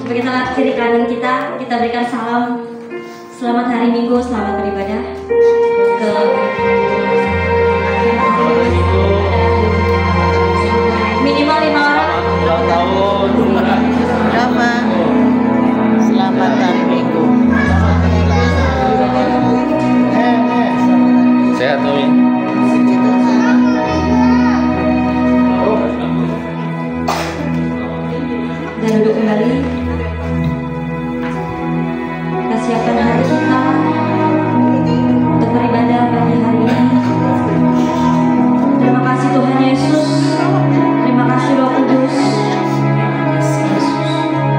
Bagi tangan kiri kanan kita berikan salam. Selamat hari Minggu, selamat beribadah. Ke minimal 5 orang. Ulang tahun. Berapa? Selamat hari Minggu. Sehat Umi. Dan duduk kembali. Kita siapkan hati kita untuk beribadah pagi hari ini. Terima kasih Tuhan Yesus. Terima kasih Roh Kudus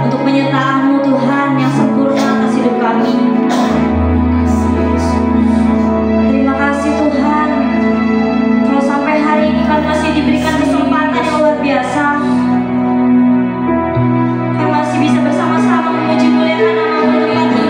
untuk penyertaan-Mu Tuhan yang sempurna atas hidup kami. Terima kasih Tuhan, kalau sampai hari ini kami masih diberikan kesempatan yang luar biasa. Kami masih bisa bersama-sama memuji muliakan nama-Mu di tempat ini.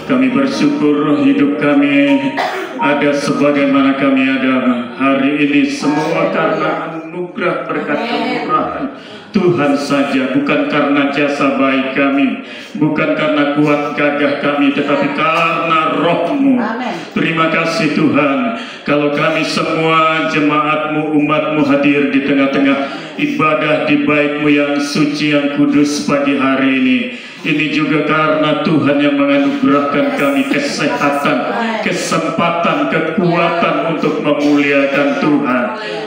Kami bersyukur hidup kami ada sebagaimana kami ada hari ini, semua karena anugerah berkat kemurahan Tuhan saja, bukan karena jasa baik kami, bukan karena kuat gagah kami, tetapi karena Roh-Mu. Terima kasih Tuhan, kalau kami semua jemaat-Mu, umat-Mu hadir di tengah-tengah ibadah di bait-Mu yang suci, yang kudus pagi hari ini. Ini juga karena Tuhan yang menganugerahkan kami kesehatan, kesempatan, kekuatan untuk memuliakan Tuhan.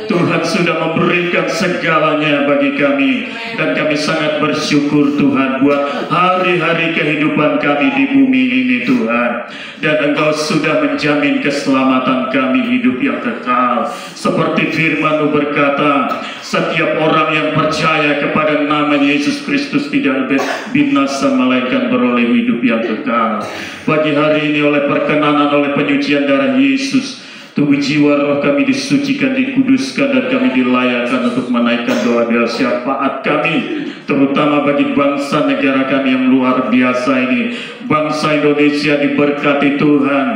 Tuhan sudah memberikan segalanya bagi kami, dan kami sangat bersyukur Tuhan buat hari-hari kehidupan kami di bumi ini Tuhan. Dan Engkau sudah menjamin keselamatan kami, hidup yang kekal. Seperti firman-Mu berkata, setiap orang yang percaya kepada nama Yesus Kristus tidak binasa, melainkan beroleh hidup yang kekal. Pagi hari ini oleh perkenanan, oleh penyucian darah Yesus, tubuh jiwa roh kami disucikan, dikuduskan, dan kami dilayakkan untuk menaikkan doa-doa syafaat kami, terutama bagi bangsa negara kami yang luar biasa ini. Bangsa Indonesia diberkati Tuhan,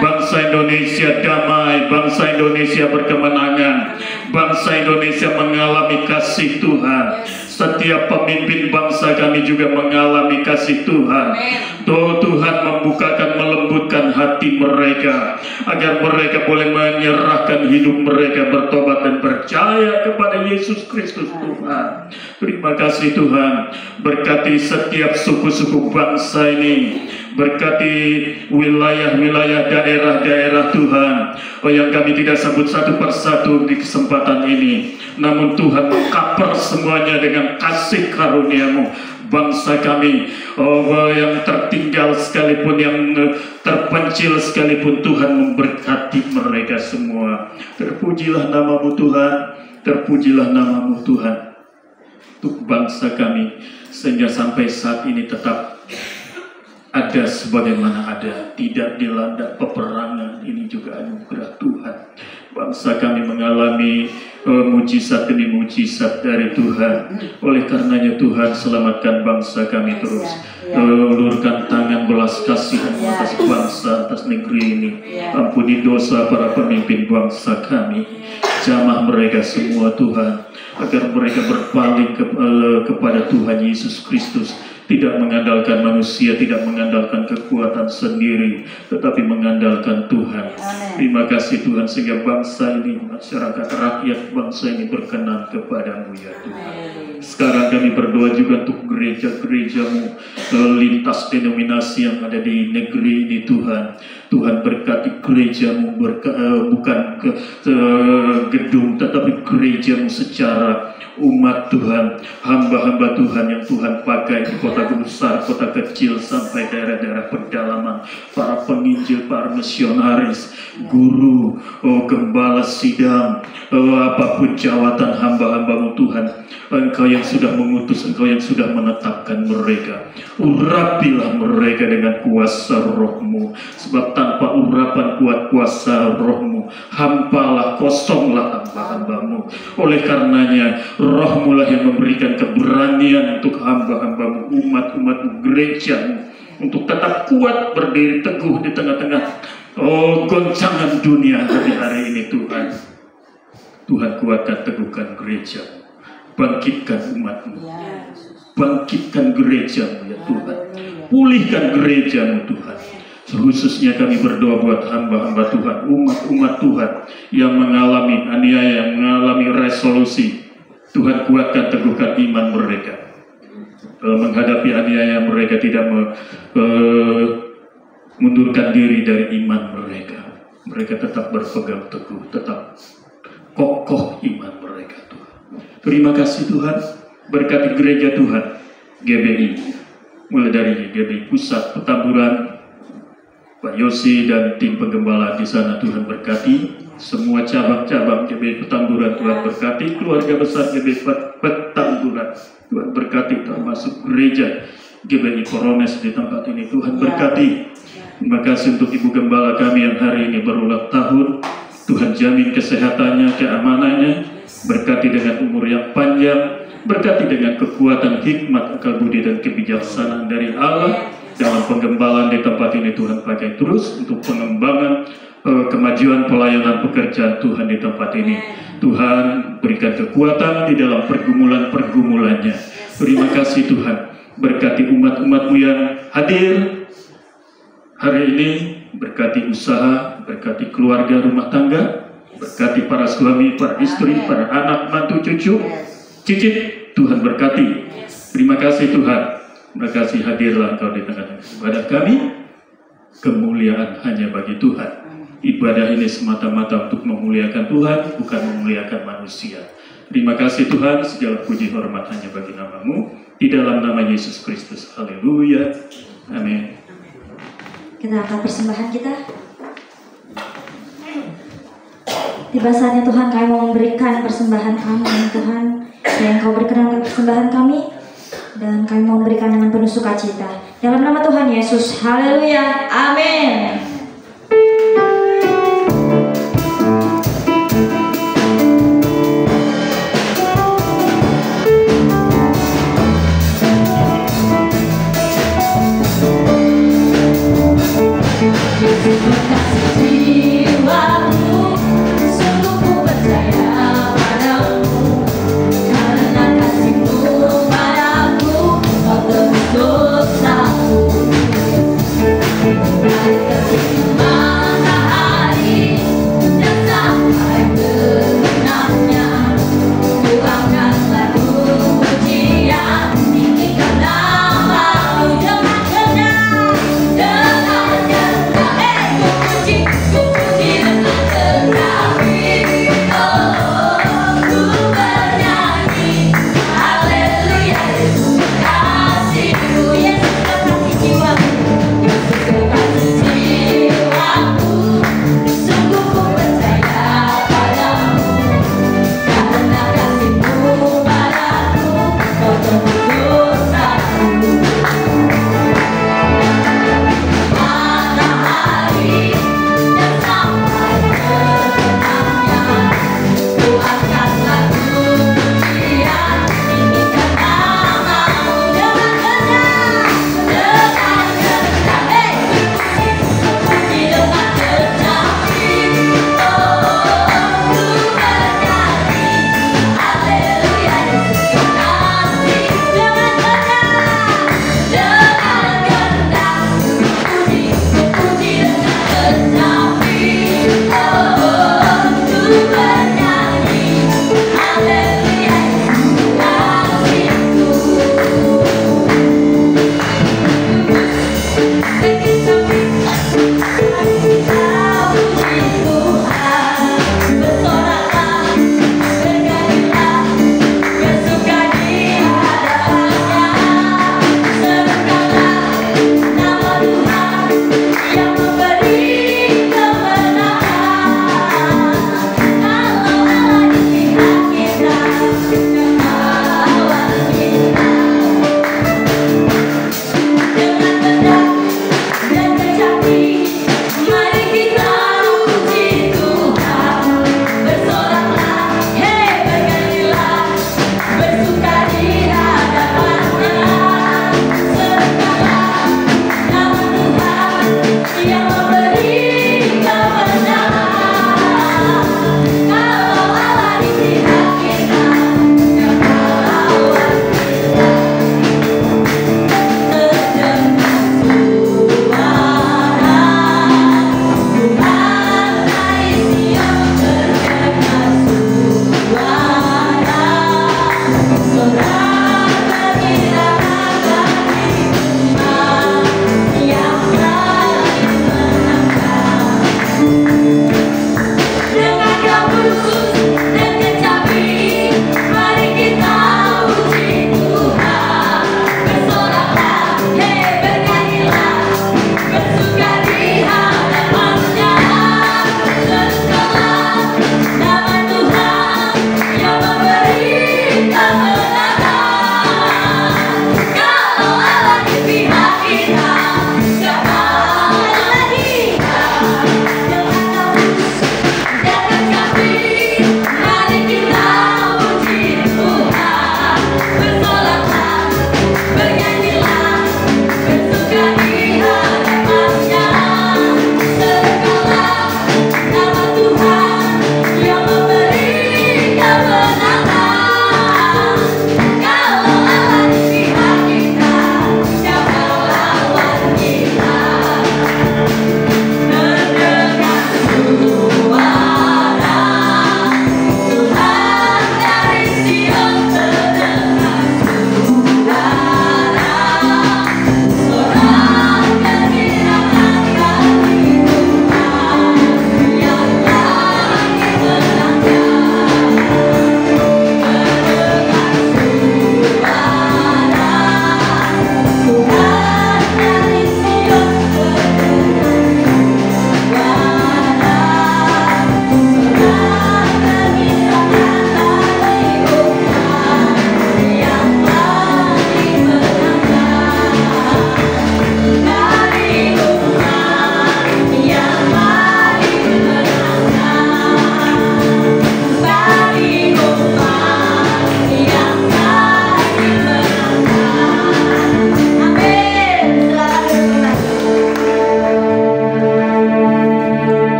bangsa Indonesia damai, bangsa Indonesia berkemenangan, bangsa Indonesia mengalami kasih Tuhan. Setiap pemimpin bangsa kami juga mengalami kasih Tuhan. Tuhan membukakan, melembutkan hati mereka, agar mereka boleh menyerahkan hidup mereka, bertobat dan percaya kepada Yesus Kristus Tuhan. Terima kasih Tuhan. Berkati setiap suku-suku bangsa ini, berkati wilayah-wilayah, daerah-daerah Tuhan, yang kami tidak sebut satu persatu di kesempatan ini. Namun Tuhan mengcover semuanya dengan kasih karunia-Mu. Bangsa kami, yang tertinggal sekalipun, yang terpencil sekalipun, Tuhan memberkati mereka semua. Terpujilah nama-Mu Tuhan, terpujilah nama-Mu Tuhan, untuk bangsa kami, sehingga sampai saat ini tetap ada sebagaimana ada, tidak dilanda peperangan. Ini juga anugerah Tuhan. Bangsa kami mengalami mujizat demi mujizat dari Tuhan. Oleh karenanya Tuhan, selamatkan bangsa kami terus. Ulurkan tangan belas kasihan atas bangsa, atas negeri ini. Ampuni dosa para pemimpin bangsa kami. Jamah mereka semua Tuhan, agar mereka berpaling kepada Tuhan Yesus Kristus. Tidak mengandalkan manusia, tidak mengandalkan kekuatan sendiri, tetapi mengandalkan Tuhan. Terima kasih Tuhan, sehingga bangsa ini, masyarakat, rakyat bangsa ini berkenan kepada-Mu ya Tuhan. Sekarang kami berdoa juga untuk gereja-gereja-Mu, lintas denominasi yang ada di negeri ini Tuhan. Tuhan berkati gereja-Mu, bukan ke gedung, tetapi gereja-Mu secara umat Tuhan, hamba-hamba Tuhan yang Tuhan pakai di kota besar, kota kecil, sampai daerah-daerah pedalaman, para penginjil, para misionaris, guru, gembala sidang, apapun jawatan hamba-hamba-Mu Tuhan. Engkau yang sudah mengutus, Engkau yang sudah menetapkan mereka. Urapilah mereka dengan kuasa Roh-Mu, sebab tanpa urapan kuat kuasa Roh-Mu, hampalah, kosonglah hamba-hamba-Mu. Oleh karenanya Roh-Mu lah yang memberikan keberanian untuk hamba-hamba-Mu, umat-umat-Mu, gereja-Mu, untuk tetap kuat berdiri teguh di tengah-tengah goncangan dunia hari-hari ini Tuhan. Tuhan kuatkan, teguhkan gereja-Mu, bangkitkan umat-Mu, bangkitkan gereja-Mu ya Tuhan, pulihkan gereja-Mu Tuhan. Khususnya kami berdoa buat hamba-hamba Tuhan, umat-umat Tuhan yang mengalami aniaya, yang mengalami resolusi. Tuhan kuatkan, teguhkan iman mereka, menghadapi aniaya mereka, tidak mundurkan diri dari iman mereka. Mereka tetap berpegang teguh, tetap kokoh iman mereka Tuhan. Terima kasih Tuhan. Berkati gereja Tuhan, GBI, mulai dari GBI Pusat Petamburan, Pak Yosi dan tim penggembala di sana. Tuhan berkati semua cabang-cabang GBI Petamburan. Tuhan berkati keluarga besar GBI Petamburan. Tuhan berkati termasuk gereja GBI Korones di tempat ini. Tuhan berkati. Terima kasih untuk Ibu Gembala kami yang hari ini berulang tahun. Tuhan jamin kesehatannya, keamanannya. Berkati dengan umur yang panjang, berkati dengan kekuatan, hikmat, akal budi dan kebijaksanaan dari Allah, dalam penggembalaan di tempat ini Tuhan pakai terus untuk pengembangan kemajuan pelayanan pekerjaan Tuhan di tempat ini. Tuhan berikan kekuatan di dalam pergumulan-pergumulannya. Terima kasih Tuhan, berkati umat-umat-Mu yang hadir hari ini, berkati usaha, berkati keluarga rumah tangga, berkati para suami, para istri, para anak, mantu, cucu, cicit, Tuhan berkati. Terima kasih Tuhan, terima kasih hadirlah Engkau di tengah-tengah ibadah kami. Kemuliaan hanya bagi Tuhan. Ibadah ini semata-mata untuk memuliakan Tuhan, bukan memuliakan manusia. Terima kasih Tuhan, segala puji hormat hanya bagi nama-Mu. Di dalam nama Yesus Kristus. Haleluya. Amin. Kita angkat persembahan kita. Tiba saatnya Tuhan, kami mau memberikan persembahan kami Tuhan, dan Kau berkenan persembahan kami, dan kami mau memberikan dengan penuh sukacita. Dalam nama Tuhan Yesus. Haleluya. Amin.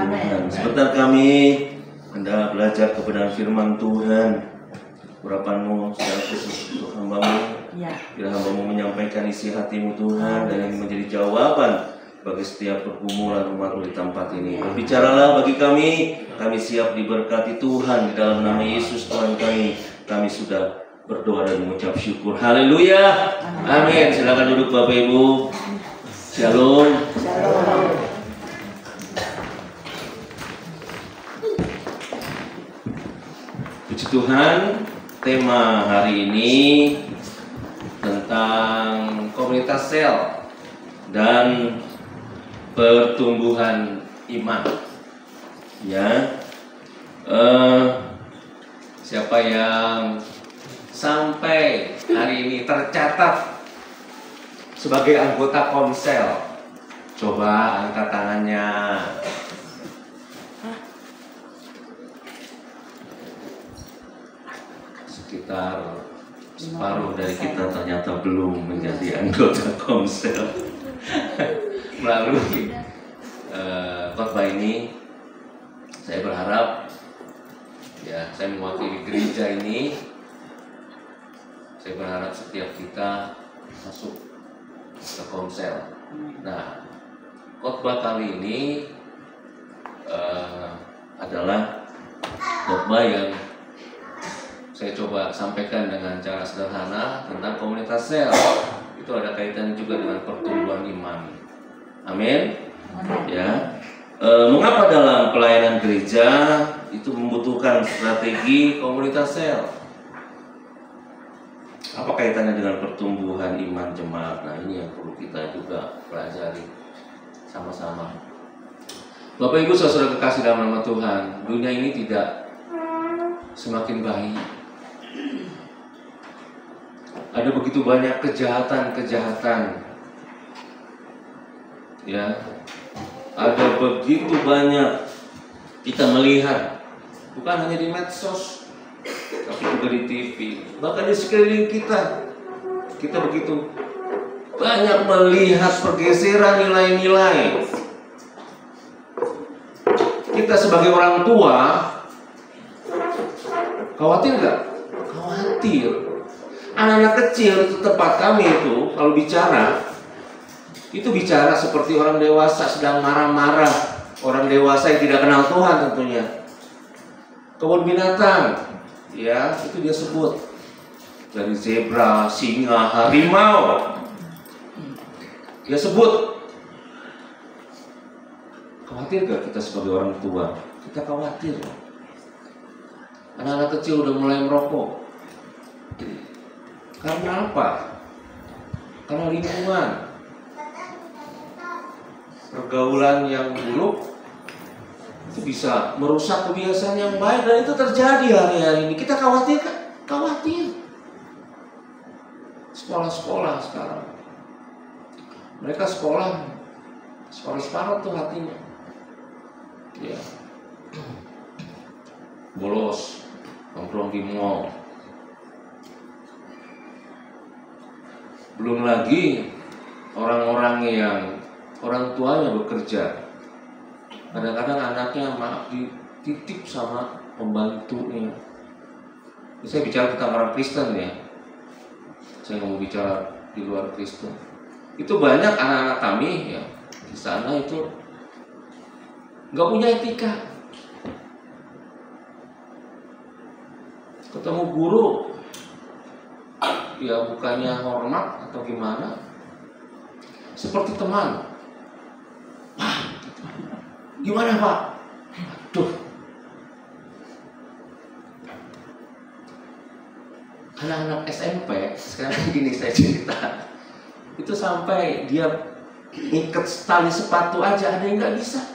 Tuhan. Sebentar kami hendak belajar kebenaran firman Tuhan. Urapanmu secara khusus untuk hamba-Mu. Bila hamba-Mu menyampaikan isi hati-Mu Tuhan, dan ini menjadi jawaban bagi setiap pergumulan umat-Mu di tempat ini. Berbicaralah bagi kami siap diberkati Tuhan di dalam nama Yesus Tuhan kami. Kami sudah berdoa dan mengucap syukur. Haleluya. Amin. Silakan duduk Bapak Ibu. Shalom. Puji Tuhan. Tema hari ini tentang komunitas sel dan pertumbuhan iman. Ya, siapa yang sampai hari ini tercatat sebagai anggota komsel? Coba angkat tangannya. Sekitar separuh dari kita ternyata belum menjadi anggota komsel. Melalui khotbah ini, saya berharap, ya, saya mewakili gereja ini, saya berharap setiap kita masuk ke komsel. Nah, khotbah kali ini adalah khotbah yang saya coba sampaikan dengan cara sederhana tentang komunitas sel. Itu ada kaitan juga dengan pertumbuhan iman. Amin. Ya. Mengapa dalam pelayanan gereja itu membutuhkan strategi komunitas sel? Apa kaitannya dengan pertumbuhan iman jemaat? Nah, ini yang perlu kita juga pelajari sama-sama. Bapak Ibu saudara kekasih dalam nama Tuhan, dunia ini tidak semakin baik. Ada begitu banyak kejahatan-kejahatan. Ya. Ada begitu banyak kita melihat, bukan hanya di medsos, tapi juga di TV, bahkan di sekeliling kita. Kita begitu banyak melihat pergeseran nilai-nilai. Kita sebagai orang tua khawatir nggak? Khawatir. Anak-anak kecil di tempat kami itu kalau bicara, itu bicara seperti orang dewasa sedang marah-marah. Orang dewasa yang tidak kenal Tuhan tentunya. Kebun binatang, ya, itu dia sebut. Dari zebra, singa, harimau, dia sebut. Khawatir gak kita sebagai orang tua? Kita khawatir. Anak-anak kecil udah mulai merokok. Karena apa? Karena lingkungan, pergaulan yang buruk itu bisa merusak kebiasaan yang baik, dan itu terjadi hari-hari ini. Kita khawatir kan? Khawatir. Sekolah-sekolah sekarang, mereka sekolah separuh tuh hatinya. Ya. Bolos, nongkrong di mall. Belum lagi orang-orang yang orang tuanya bekerja. Kadang-kadang anaknya dititip sama pembantunya. Saya bicara tentang orang Kristen ya. Saya nggak mau bicara di luar Kristen. Itu banyak anak-anak kami ya di sana itu nggak punya etika. Ketemu guru, ya bukannya hormat atau gimana, seperti teman. Pak, gimana Pak? Aduh, anak-anak SMP sekarang gini saya cerita, itu sampai dia ikat tali sepatu aja ada yang nggak bisa.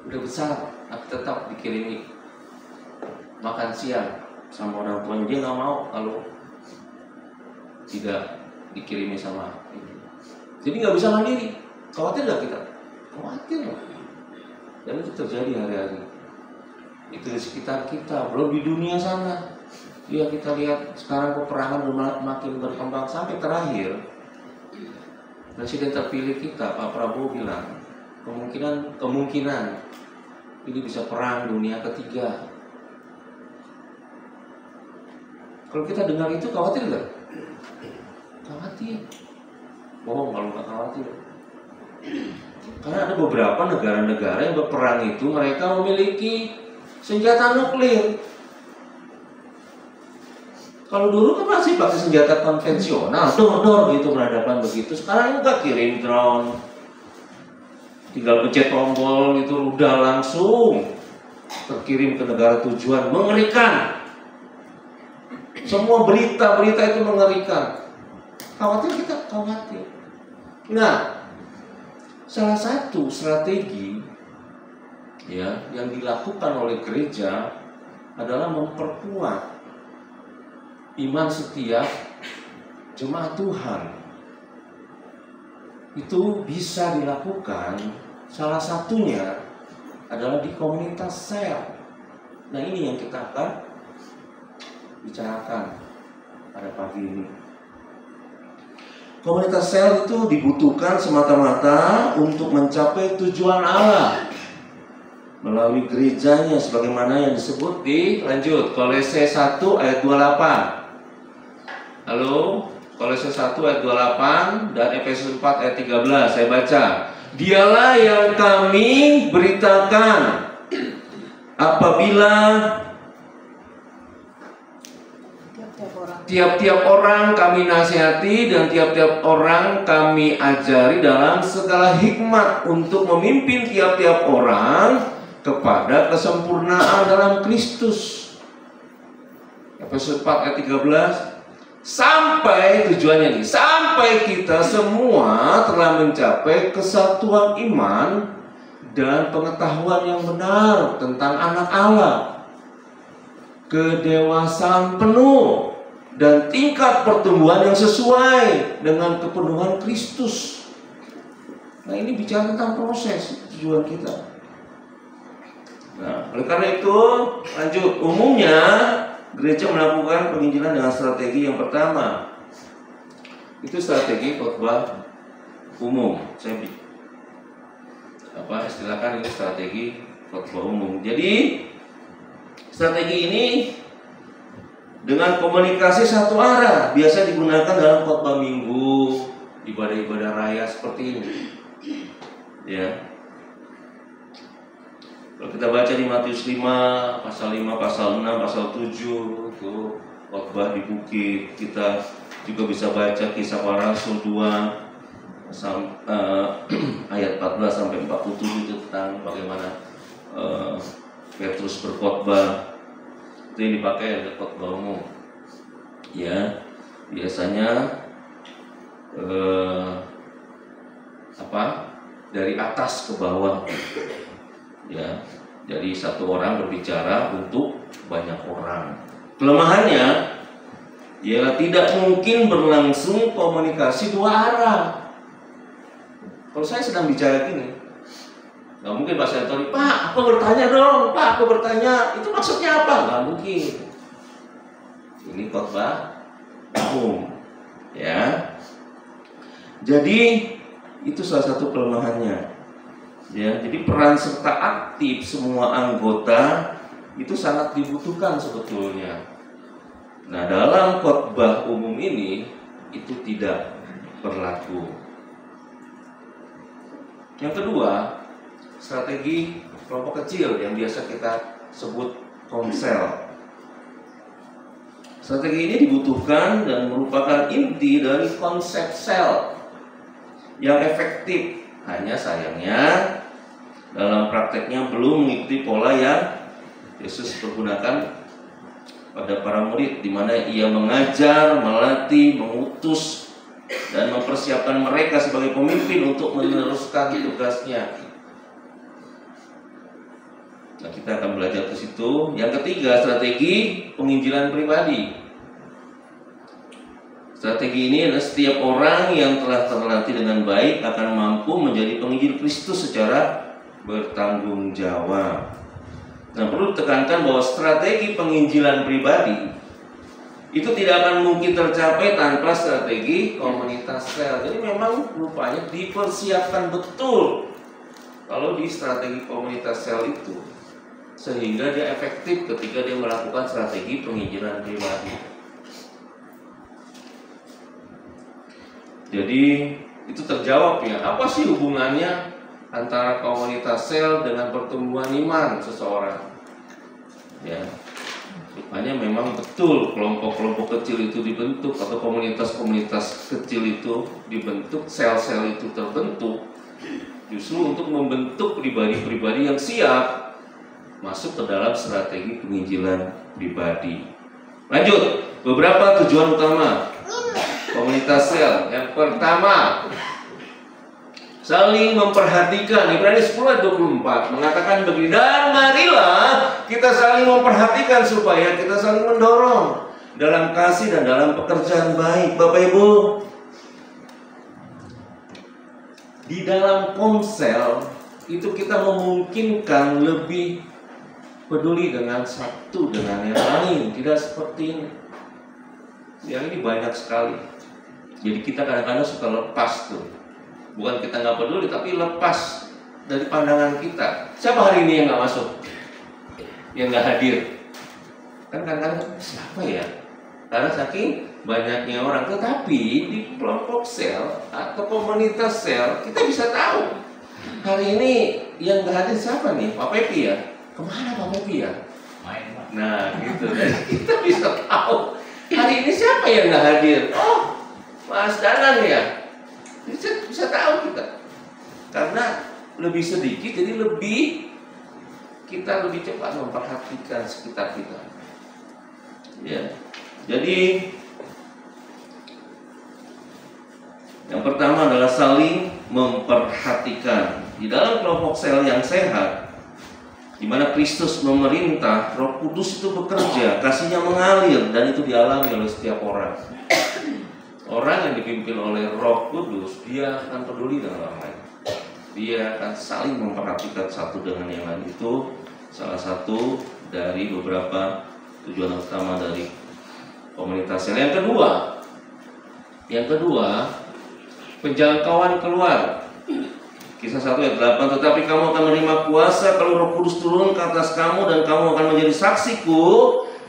Udah besar, tapi tetap dikirimi makan siang sama orang tuanya. Dia nggak mau kalau tidak dikirimi sama ini. Jadi nggak bisa mandiri. Khawatir nggak kita? Khawatir loh. Dan itu terjadi hari-hari. Itu di sekitar kita, belum di dunia sana. Ya kita lihat sekarang peperangan makin berkembang sampai terakhir Presiden terpilih kita, Pak Prabowo bilang kemungkinan ini bisa perang dunia ketiga. Kalau kita dengar itu khawatir nggak? Khawatir. Bohong kalau nggak khawatir. Karena ada beberapa negara-negara yang berperang itu mereka memiliki senjata nuklir. Kalau dulu kan masih pakai senjata konvensional, dor gitu berhadapan begitu. Sekarang enggak, kirim drone, tinggal pencet tombol gitu, udah langsung terkirim ke negara tujuan. Mengerikan. Semua berita-berita itu mengerikan. Khawatir kita, khawatir. Nah, salah satu strategi ya yang dilakukan oleh gereja adalah memperkuat iman setiap jemaat Tuhan. Itu bisa dilakukan, salah satunya adalah di komunitas sel. Nah, ini yang kita akan bicarakan pada pagi ini. Komunitas sel itu dibutuhkan semata-mata untuk mencapai tujuan Allah melalui gerejanya sebagaimana yang disebut di Kolose 1 ayat 28. Halo, Kolose 1 ayat 28 dan Efesus 4 ayat 13. Saya baca. Dialah yang kami beritakan apabila tiap-tiap orang kami nasihati dan tiap-tiap orang kami ajari dalam segala hikmat untuk memimpin tiap-tiap orang kepada kesempurnaan dalam Kristus. Efesus 4 ayat 13. Sampai tujuannya nih, sampai kita semua telah mencapai kesatuan iman dan pengetahuan yang benar tentang anak Allah, kedewasaan penuh dan tingkat pertumbuhan yang sesuai dengan kepenuhan Kristus. Nah, ini bicara tentang proses tujuan kita. Nah, oleh karena itu, lanjut. Umumnya gereja melakukan penginjilan dengan strategi yang pertama. Itu strategi khotbah umum. Saya istilahkan ini strategi khotbah umum. Jadi strategi ini dengan komunikasi satu arah biasa digunakan dalam khotbah minggu, ibadah-ibadah raya seperti ini. Ya. Kalau kita baca di Matius 5, pasal 5, pasal 6, pasal 7 itu khotbah di bukit. Kita juga bisa baca Kisah Para Rasul 2 ayat 14 sampai 47 itu tentang bagaimana Petrus berkhotbah. Itu yang dipakai oleh khotbah umum. Ya, biasanya dari atas ke bawah. Ya, jadi satu orang berbicara untuk banyak orang. Kelemahannya ialah tidak mungkin berlangsung komunikasi dua arah. Kalau saya sedang bicara gini, nggak mungkin Pak Santoni, Pak, aku bertanya dong, Pak, aku bertanya, itu maksudnya apa? Nggak mungkin. Ini khotbah umum, ya. Jadi itu salah satu kelemahannya. Ya, jadi peran serta aktif semua anggota itu sangat dibutuhkan sebetulnya. Nah, dalam khotbah umum ini itu tidak berlaku. Yang kedua, strategi kelompok kecil yang biasa kita sebut komsel. Strategi ini dibutuhkan dan merupakan inti dari konsep sel yang efektif. Hanya sayangnya dalam prakteknya belum mengikuti pola yang Yesus pergunakan pada para murid, di mana ia mengajar, melatih, mengutus dan mempersiapkan mereka sebagai pemimpin untuk meneruskan tugasnya. Nah, kita akan belajar ke situ. Yang ketiga, strategi penginjilan pribadi. Strategi ini adalah setiap orang yang telah terlatih dengan baik akan mampu menjadi penginjil Kristus secara bertanggung jawab. Nah, perlu ditekankan bahwa strategi penginjilan pribadi itu tidak akan mungkin tercapai tanpa strategi komunitas sel. Jadi memang rupanya dipersiapkan betul kalau di strategi komunitas sel itu, sehingga dia efektif ketika dia melakukan strategi penginjilan pribadi. Jadi itu terjawab ya, apa sih hubungannya antara komunitas sel dengan pertumbuhan iman seseorang? Ya, rupanya memang betul kelompok-kelompok kecil itu dibentuk, atau komunitas-komunitas kecil itu dibentuk, sel-sel itu terbentuk justru untuk membentuk pribadi-pribadi yang siap masuk ke dalam strategi penginjilan pribadi. Lanjut, beberapa tujuan utama komunitas sel. Yang pertama, saling memperhatikan. Ibrani 10:24 mengatakan begini, dan marilah kita saling memperhatikan supaya kita saling mendorong dalam kasih dan dalam pekerjaan baik. Bapak Ibu, di dalam komsel itu kita memungkinkan lebih peduli dengan satu dengan yang lain, tidak seperti ini. Yang ini banyak sekali. Jadi kita kadang-kadang suka lepas tuh. Bukan kita nggak peduli, tapi lepas dari pandangan kita. Siapa hari ini yang nggak masuk? Yang nggak hadir? Kan kadang-kadang siapa ya? Karena saking banyaknya orang. Tetapi di kelompok sel atau komunitas sel kita bisa tahu hari ini yang nggak hadir siapa nih? Pak Pepi ya? Kemana Pak Pepi ya? Nah gitu. Jadi kita bisa tahu hari ini siapa yang nggak hadir. Oh, Mas Danan ya? Bisa tahu kita, karena lebih sedikit, jadi kita lebih cepat memperhatikan sekitar kita. Ya, jadi yang pertama adalah saling memperhatikan. Di dalam kelompok sel yang sehat, di mana Kristus memerintah, Roh Kudus itu bekerja, kasihnya mengalir, dan itu dialami oleh setiap orang. Orang yang dipimpin oleh Roh Kudus, dia akan peduli dengan orang lain. Dia akan saling memperhatikan satu dengan yang lain. Itu salah satu dari beberapa tujuan utama dari komunitas sel. Yang kedua, penjangkauan keluar. Kisah 1 ayat 8, tetapi kamu akan menerima kuasa kalau Roh Kudus turun ke atas kamu, dan kamu akan menjadi saksiku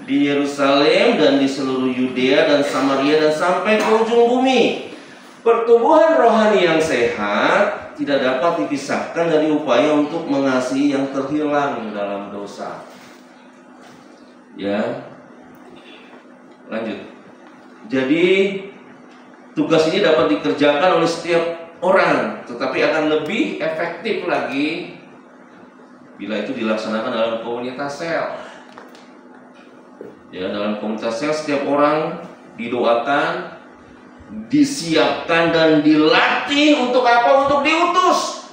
di Yerusalem dan di seluruh Yudea dan Samaria dan sampai ke ujung bumi. Pertumbuhan rohani yang sehat tidak dapat dipisahkan dari upaya untuk mengasihi yang terhilang dalam dosa. Ya, lanjut. Jadi tugas ini dapat dikerjakan oleh setiap orang, tetapi akan lebih efektif lagi bila itu dilaksanakan dalam komunitas sel. Ya, dalam komunitas sel setiap orang didoakan, disiapkan dan dilatih untuk apa? Untuk diutus.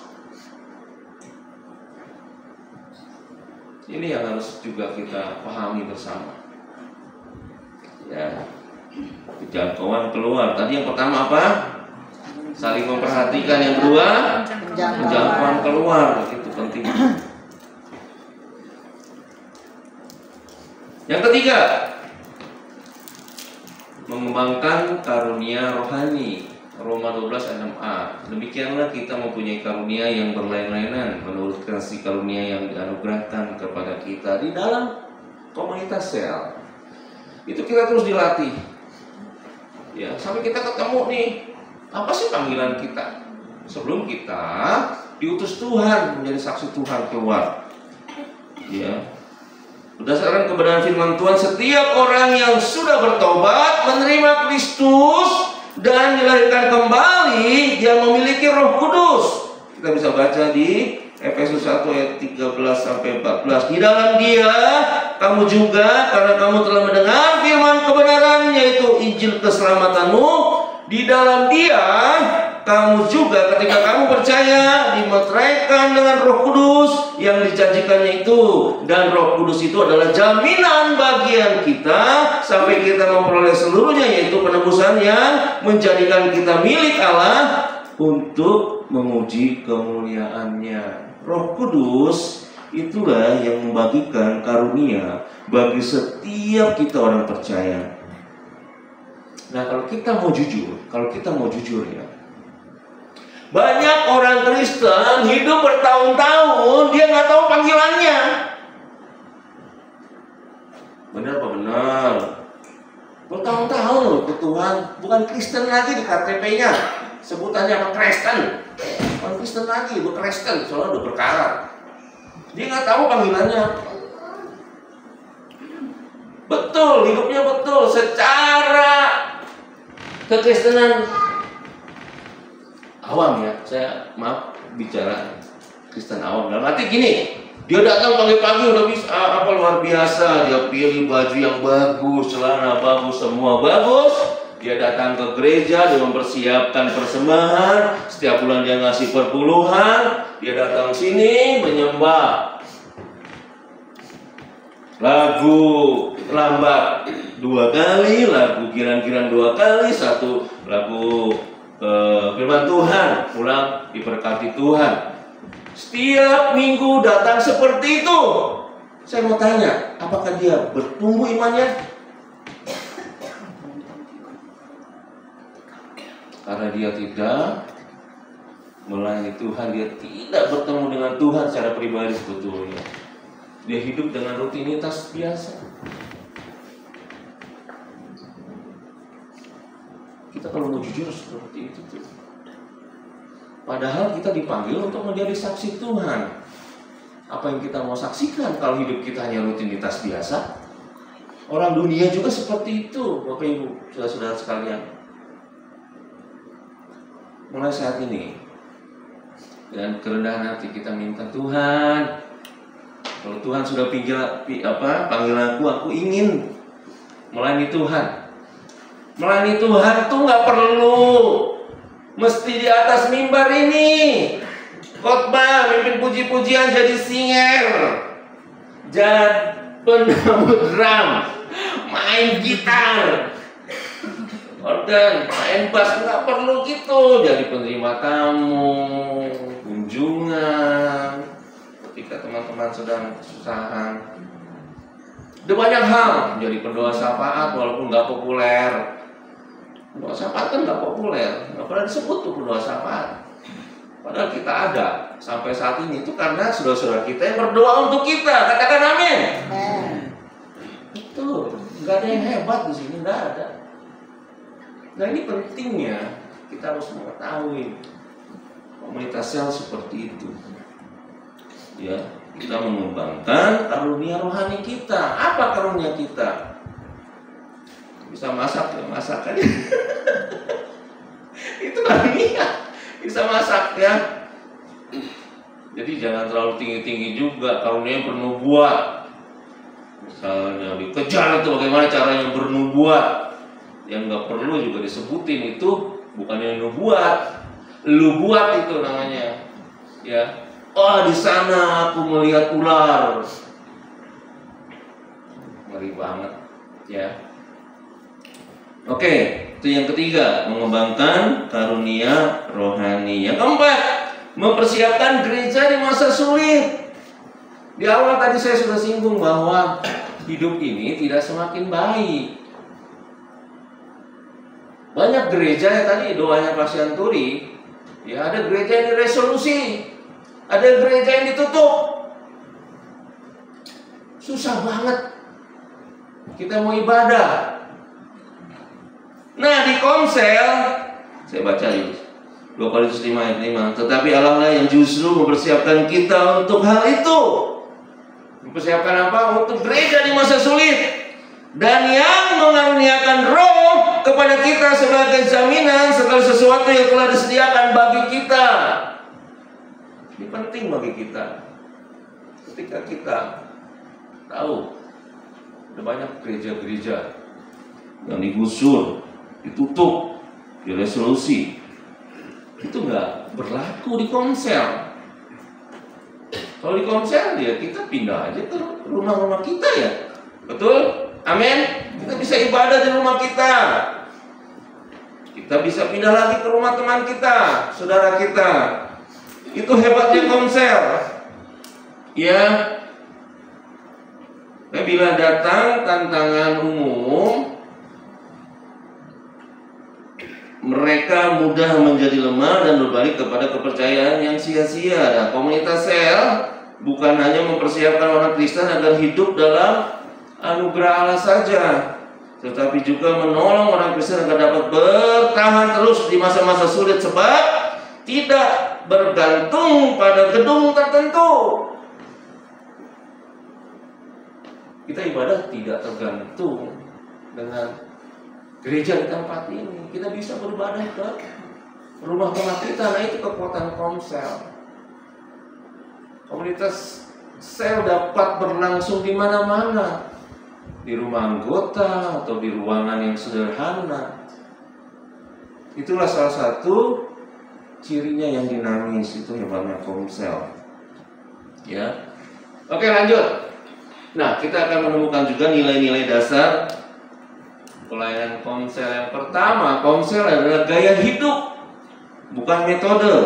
Ini yang harus juga kita pahami bersama. Ya, penjangkauan keluar. Tadi yang pertama apa? Saling memperhatikan. Yang kedua, penjangkauan keluar. Itu penting. Yang ketiga, mengembangkan karunia rohani. Roma 12 ayat 6a. Demikianlah kita mempunyai karunia yang berlain-lainan menurut kasih karunia yang dianugerahkan kepada kita. Di dalam komunitas sel itu kita terus dilatih. Ya, sampai kita ketemu nih, apa sih panggilan kita? Sebelum kita diutus Tuhan menjadi saksi Tuhan keluar. Ya. Berdasarkan kebenaran firman Tuhan, setiap orang yang sudah bertobat, menerima Kristus dan dilahirkan kembali, dia memiliki Roh Kudus. Kita bisa baca di Efesus 1 ayat 13 sampai 14. Di dalam Dia kamu juga, karena kamu telah mendengar firman kebenaran, yaitu Injil keselamatanmu, di dalam Dia kamu juga ketika kamu percaya dimeteraikan dengan Roh Kudus yang dijanjikannya itu. Dan Roh Kudus itu adalah jaminan bagian kita sampai kita memperoleh seluruhnya, yaitu penebusan yang menjadikan kita milik Allah untuk memuji kemuliaannya. Roh Kudus itulah yang membagikan karunia bagi setiap kita orang percaya. Nah, kalau kita mau jujur ya, banyak orang Kristen hidup bertahun-tahun dia nggak tahu panggilannya. Benar apa benar? Bertahun-tahun loh ke Tuhan, bukan Kristen lagi di KTP-nya, sebutannya apa Kristen, bukan Kristen lagi, bukan Kristen, soalnya udah berkarat. Dia nggak tahu panggilannya. Betul, hidupnya betul secara kekristenan awam ya. Saya maaf bicara Kristen awam. Dalam arti gini, dia datang pagi-pagi udah bisa apa luar biasa. Dia pilih baju yang bagus, celana bagus, semua bagus. Dia datang ke gereja, dia mempersiapkan persembahan. Setiap bulan dia ngasih perpuluhan. Dia datang sini menyembah. Lagu lambat 2 kali, lagu giran-giran 2 kali, 1 lagu firman Tuhan, pulang diberkati Tuhan. Setiap minggu datang seperti itu. Saya mau tanya, apakah dia bertumbuh imannya? Karena dia tidak melayani Tuhan, dia tidak bertemu dengan Tuhan secara pribadi sebetulnya. Dia hidup dengan rutinitas biasa. Kita kalau mau jujur seperti itu tuh. Padahal kita dipanggil untuk menjadi saksi Tuhan. Apa yang kita mau saksikan kalau hidup kita hanya rutinitas biasa? Orang dunia juga seperti itu, Bapak Ibu, saudara-saudara sekalian. Mulai saat ini, dengan kerendahan hati kita minta Tuhan, kalau Tuhan sudah panggil aku ingin melayani Tuhan. Melayani Tuhan tuh nggak perlu mesti di atas mimbar ini khotbah, mimpin puji-pujian, jadi singer, jadi penambut drum, main gitar, organ, main bass, nggak perlu gitu. Jadi penerima tamu, kunjungan ketika teman-teman sedang kesusahan. Ada banyak hal, menjadi pendoa syafaat walaupun nggak populer. Pendoa syafaat kan nggak populer, nggak pernah disebut tuh pendoa syafaat. Padahal kita ada sampai saat ini itu karena saudara-saudara kita yang berdoa untuk kita. Katakan amin. Itu nggak ada yang hebat di sini, nggak ada. Nah ini pentingnya kita harus mengetahui komunitas sel seperti itu. Ya, kita mengembangkan karunia rohani kita. Apa karunia kita? Bisa masak ya, masak aja. Itu karunia. Bisa masak ya. Jadi jangan terlalu tinggi-tinggi juga. Karunia bernubuat. Misalnya dikejar itu bagaimana caranya bernubuat. Yang nggak perlu juga disebutin itu bukannya nubuat. Lu buat itu namanya. Ya. Oh, di sana aku melihat ular. Ngeri banget, ya. Oke, itu yang ketiga, mengembangkan karunia rohani. Yang keempat, mempersiapkan gereja di masa sulit. Di awal tadi saya sudah singgung bahwa hidup ini tidak semakin baik. Banyak gereja ya tadi doanya Pak Sianturi, ya ada gereja yang diresolusi. Ada gereja yang ditutup. Susah banget kita mau ibadah. Nah di Komsel, saya baca ini 2 Korintus 5 ayat 5. Tetapi Allah lah yang justru mempersiapkan kita untuk hal itu. Mempersiapkan apa? Untuk gereja di masa sulit. Dan yang mengaruniakan roh kepada kita sebagai jaminan segala sesuatu yang telah disediakan bagi kita. Ini penting bagi kita. Ketika kita tahu ada banyak gereja-gereja yang digusur, ditutup, diresolusi, itu nggak berlaku di Komsel. Kalau di Komsel ya kita pindah aja ke rumah-rumah kita ya, betul? Amin. Kita bisa ibadah di rumah kita. Kita bisa pindah lagi ke rumah teman kita, saudara kita. Itu hebatnya Komsel. Ya. Bila datang tantangan umum, mereka mudah menjadi lemah dan berbalik kepada kepercayaan yang sia-sia. Nah, komunitas sel bukan hanya mempersiapkan orang Kristen agar hidup dalam anugerah Allah saja, tetapi juga menolong orang Kristen agar dapat bertahan terus di masa-masa sulit, sebab tidak bergantung pada gedung tertentu. Kita ibadah tidak tergantung dengan gereja di tempat ini. Kita bisa beribadah ke rumah Allah kita. Nah, itu kekuatan komsel. Komunitas sel dapat berlangsung di mana-mana, di rumah anggota atau di ruangan yang sederhana. Itulah salah satu cirinya yang dinamis, itu hebatnya komsel. Ya, oke, lanjut. Nah, kita akan menemukan juga nilai-nilai dasar pelayanan komsel. Yang pertama, komsel adalah gaya hidup, bukan metode.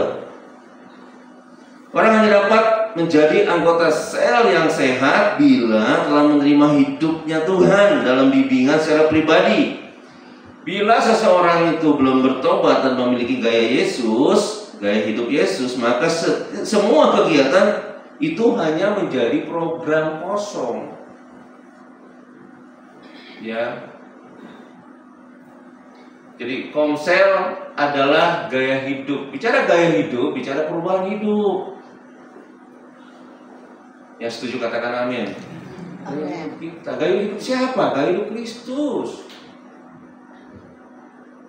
Orang hanya dapat menjadi anggota sel yang sehat bila telah menerima hidupnya Tuhan dalam bimbingan secara pribadi. Bila seseorang itu belum bertobat dan memiliki gaya Yesus, gaya hidup Yesus, maka semua kegiatan itu hanya menjadi program kosong. Ya. Jadi komsel adalah gaya hidup. Bicara gaya hidup, bicara perubahan hidup. Yang setuju katakan amin. Amin. Kita gaya hidup siapa? Gaya hidup Kristus.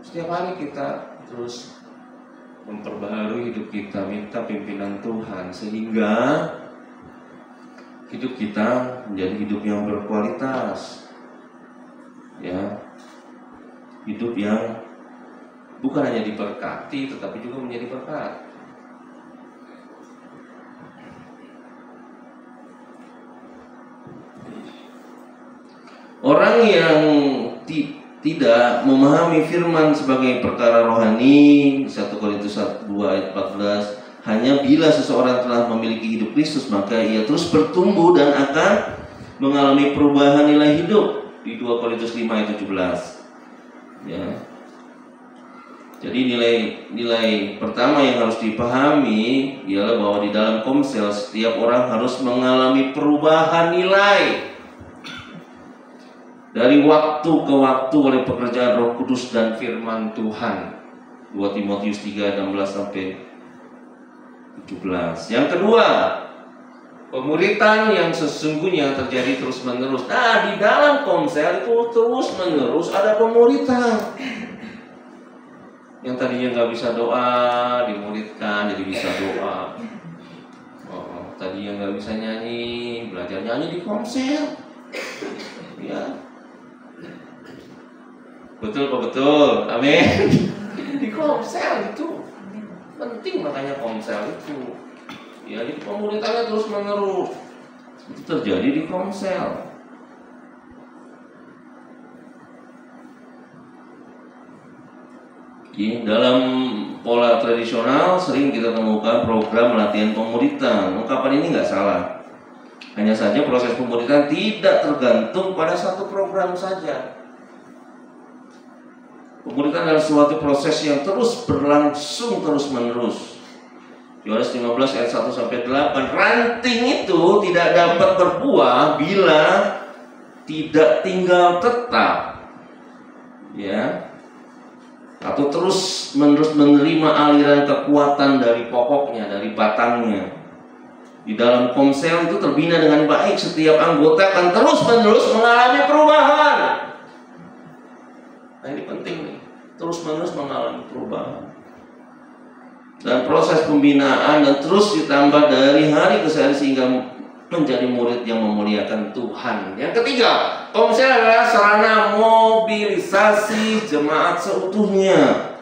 Setiap hari kita terus memperbaharui hidup kita, minta pimpinan Tuhan sehingga hidup kita menjadi hidup yang berkualitas. Ya. Hidup yang bukan hanya diberkati tetapi juga menjadi berkat. Orang yang tidak memahami firman sebagai perkara rohani, 1 Korintus 2 ayat 14, hanya bila seseorang telah memiliki hidup Kristus maka ia terus bertumbuh dan akan mengalami perubahan nilai hidup, di 2 Korintus 5 ayat 17. Ya. Jadi nilai pertama yang harus dipahami ialah bahwa di dalam komsel setiap orang harus mengalami perubahan nilai dari waktu ke waktu oleh pekerjaan Roh Kudus dan firman Tuhan. 2 Timotius 3 16 sampai 17. Yang kedua, pemuritan yang sesungguhnya terjadi terus-menerus. Nah, di dalam komsel itu terus-menerus ada pemuritan. Yang tadinya nggak bisa doa, dimuridkan jadi bisa doa. Tadinya nggak bisa nyanyi, belajar nyanyi di komsel. Ya. Betul Pak, betul. Amin. Di komsel itu penting, makanya komsel itu. Ya, jadi pemuritannya terus menerus. Itu terjadi di komsel. Dalam pola tradisional sering kita temukan program latihan pemuritan. Ungkapan ini nggak salah. Hanya saja proses pemuritan tidak tergantung pada satu program saja. Pemuritan adalah suatu proses yang terus berlangsung terus-menerus. Yohanes 15 ayat 1 sampai 8. Ranting itu tidak dapat berbuah bila tidak tinggal tetap. Ya. Atau terus-menerus menerima aliran kekuatan dari pokoknya, dari batangnya. Di dalam komsel itu terbina dengan baik, setiap anggota akan terus-menerus mengalami perubahan. Nah, ini penting nih, terus-menerus mengalami perubahan. Dan proses pembinaan dan terus ditambah dari hari ke hari sehingga menjadi murid yang memuliakan Tuhan. Yang ketiga, komsel adalah sarana mobilisasi jemaat seutuhnya.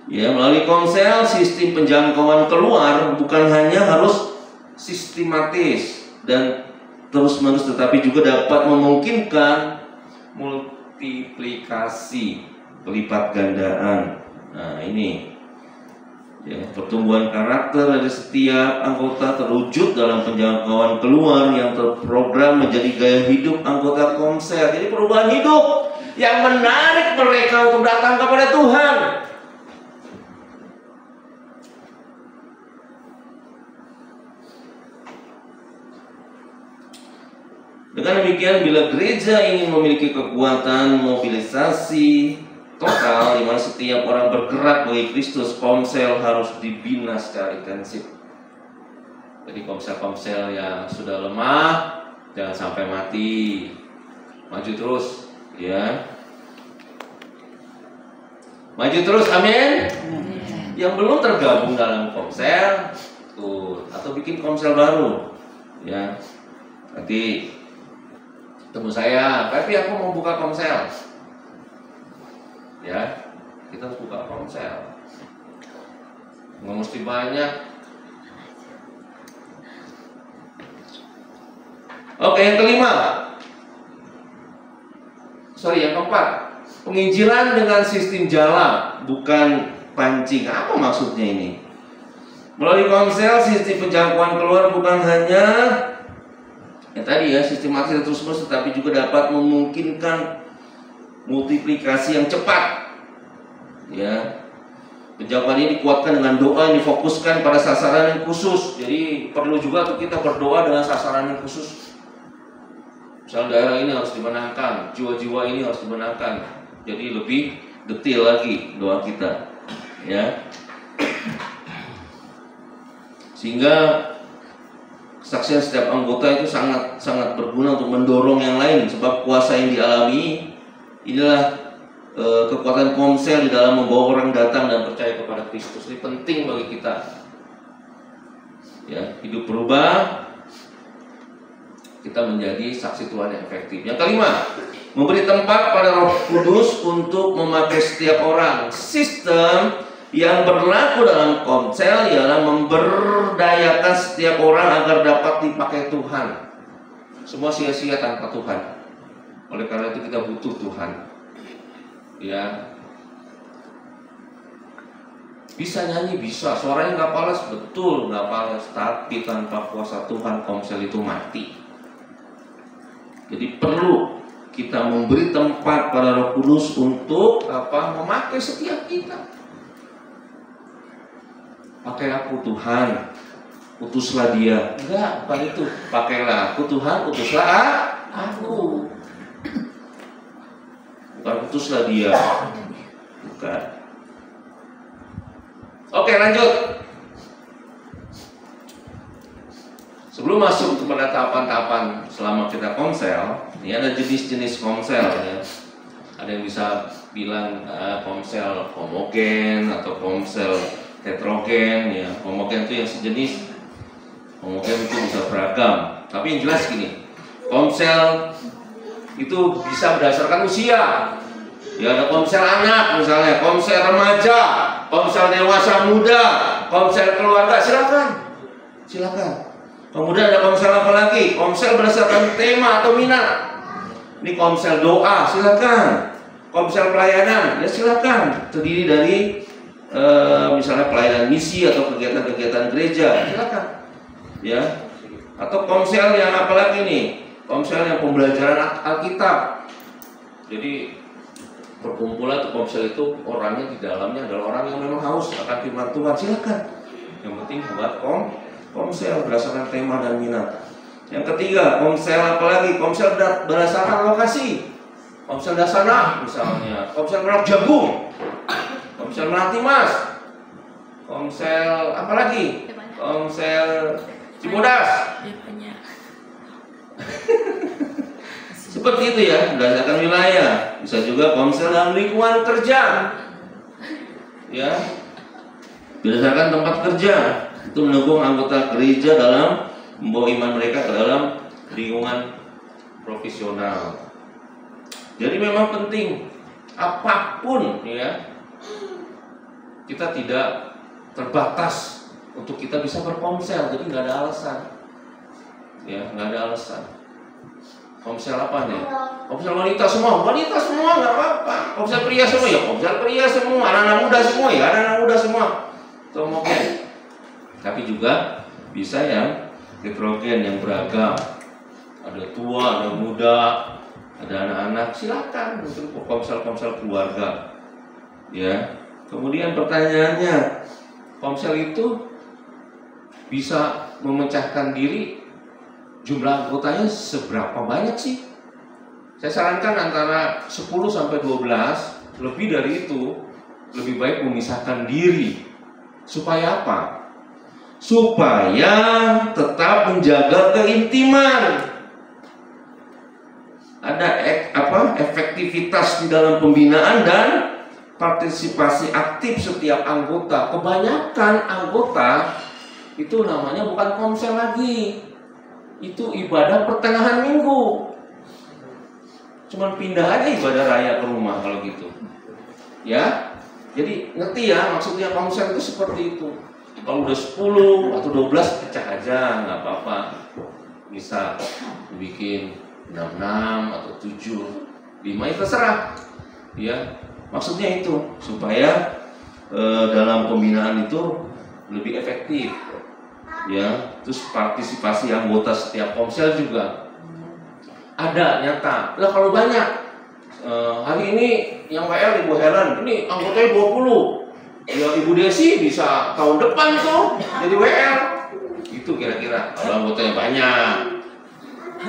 Ya, melalui komsel sistem penjangkauan keluar bukan hanya harus sistematis dan terus-menerus, tetapi juga dapat memungkinkan multiplikasi, pelipat gandaan. Nah, ini ya, pertumbuhan karakter dari setiap anggota terwujud dalam penjangkauan keluar yang terprogram menjadi gaya hidup anggota komsel. Jadi perubahan hidup yang menarik mereka untuk datang kepada Tuhan. Dengan demikian, bila gereja ingin memiliki kekuatan mobilisasi total, di mana setiap orang bergerak bagi Kristus, komsel harus dibina secara intensif. Jadi komsel-komsel yang sudah lemah jangan sampai mati, maju terus, ya. Maju terus, amin. Yang belum tergabung dalam komsel, tuh, atau bikin komsel baru, ya. Nanti temu saya, tapi aku mau buka komsel, ya. Kita harus buka komsel, nggak mesti banyak. Oke, yang kelima, yang keempat, penginjilan dengan sistem jala, bukan pancing. Apa maksudnya ini? Melalui komsel, sistem penjangkauan keluar bukan hanya tadi ya, sistematis terus-menerus, tetapi juga dapat memungkinkan multiplikasi yang cepat. Ya, penjangkauan ini dikuatkan dengan doa yang difokuskan pada sasaran yang khusus. Jadi perlu juga untuk kita berdoa dengan sasaran yang khusus. Misalnya daerah ini harus dimenangkan, jiwa-jiwa ini harus dimenangkan. Jadi lebih detail lagi doa kita, ya. Sehingga kesaksian setiap anggota itu sangat berguna untuk mendorong yang lain, sebab kuasa yang dialami inilah kekuatan komsel di dalam membawa orang datang dan percaya kepada Kristus. Ini penting bagi kita, ya. Hidup berubah, kita menjadi saksi Tuhan yang efektif. Yang kelima, memberi tempat pada Roh Kudus untuk memakai setiap orang. Sistem yang berlaku dalam komsel ialah memberdayakan setiap orang agar dapat dipakai Tuhan. Semua sia-sia tanpa Tuhan. Oleh karena itu kita butuh Tuhan, ya. Bisa nyanyi, bisa, suaranya nggak palas, betul nggak palas, tapi tanpa kuasa Tuhan komsel itu mati. Jadi perlu kita memberi tempat pada Roh Kudus untuk memakai setiap kita. Pakai aku Tuhan, utuslah dia. Enggak, bukan itu. Pakailah aku Tuhan, utuslah aku. Bukan utuslah dia. Bukan. Oke, lanjut. Sebelum masuk kepada tahapan-tahapan selama kita komsel, ini ada jenis-jenis komsel, ya. Ada yang bisa bilang komsel homogen atau komsel heterogen, ya. Homogen itu yang sejenis, homogen itu bisa beragam. Tapi yang jelas gini, komsel itu bisa berdasarkan usia. Ya, ada komsel anak misalnya, komsel remaja, komsel dewasa muda, komsel keluarga, silakan. Kemudian ada komsel apa lagi? Komsel berdasarkan tema atau minat. Ini komsel doa, silakan. Komsel pelayanan, ya silakan. Terdiri dari misalnya pelayanan misi atau kegiatan-kegiatan gereja, silakan. Ya. Atau komsel yang apa lagi nih? Komsel yang pembelajaran Alkitab. Jadi perkumpulan atau komsel itu orangnya di dalamnya adalah orang yang memang haus akan firman Tuhan, silakan. Yang penting buat komsel berdasarkan tema dan minat. Yang ketiga, komsel apalagi? Komsel berdasarkan lokasi. Komsel Dasana misalnya, komsel Merak Jagung, komsel Melati Mas, komsel apalagi? Komsel Cibodas. Seperti itu ya, berdasarkan wilayah. Bisa juga komsel dalam lingkungan kerja, ya, berdasarkan tempat kerja. Itu mendukung anggota gereja dalam membawa iman mereka ke dalam lingkungan profesional. Jadi memang penting apapun, ya, kita tidak terbatas untuk kita bisa berkomsel. Jadi nggak ada alasan, ya, nggak ada alasan. Komsel apa nih? Komsel wanita semua nggak apa-apa. Komsel pria semua, ya komsel pria semua. Anak-anak muda semua, ya anak-anak muda semua. Itu mungkin. Tapi juga bisa yang heterogen, yang beragam. Ada tua, ada muda, ada anak-anak, silakan untuk ponsel keluarga. Ya. Kemudian pertanyaannya, ponsel itu bisa memecahkan diri, jumlah anggotanya seberapa banyak sih? Saya sarankan antara 10 sampai 12, lebih dari itu lebih baik memisahkan diri. Supaya apa? Supaya tetap menjaga keintiman. Ada efektivitas di dalam pembinaan dan partisipasi aktif setiap anggota. Kebanyakan anggota itu namanya bukan komsel lagi, itu ibadah pertengahan minggu. Cuman pindah aja ibadah raya ke rumah kalau gitu. Ya, jadi ngerti ya maksudnya komsel itu seperti itu. Kalau udah 10 atau 12 pecah aja, nggak apa-apa. Bisa dibikin 6 atau 7, 5 itu terserah. Ya, maksudnya itu supaya dalam pembinaan itu lebih efektif. Ya, terus partisipasi anggota setiap komsel juga ada nyata. Lah kalau banyak, hari ini yang WL Ibu Helen, ini anggotanya 20. Ya Ibu Desi bisa tahun depan tuh jadi WL. Itu kira-kira kalau anggotanya banyak.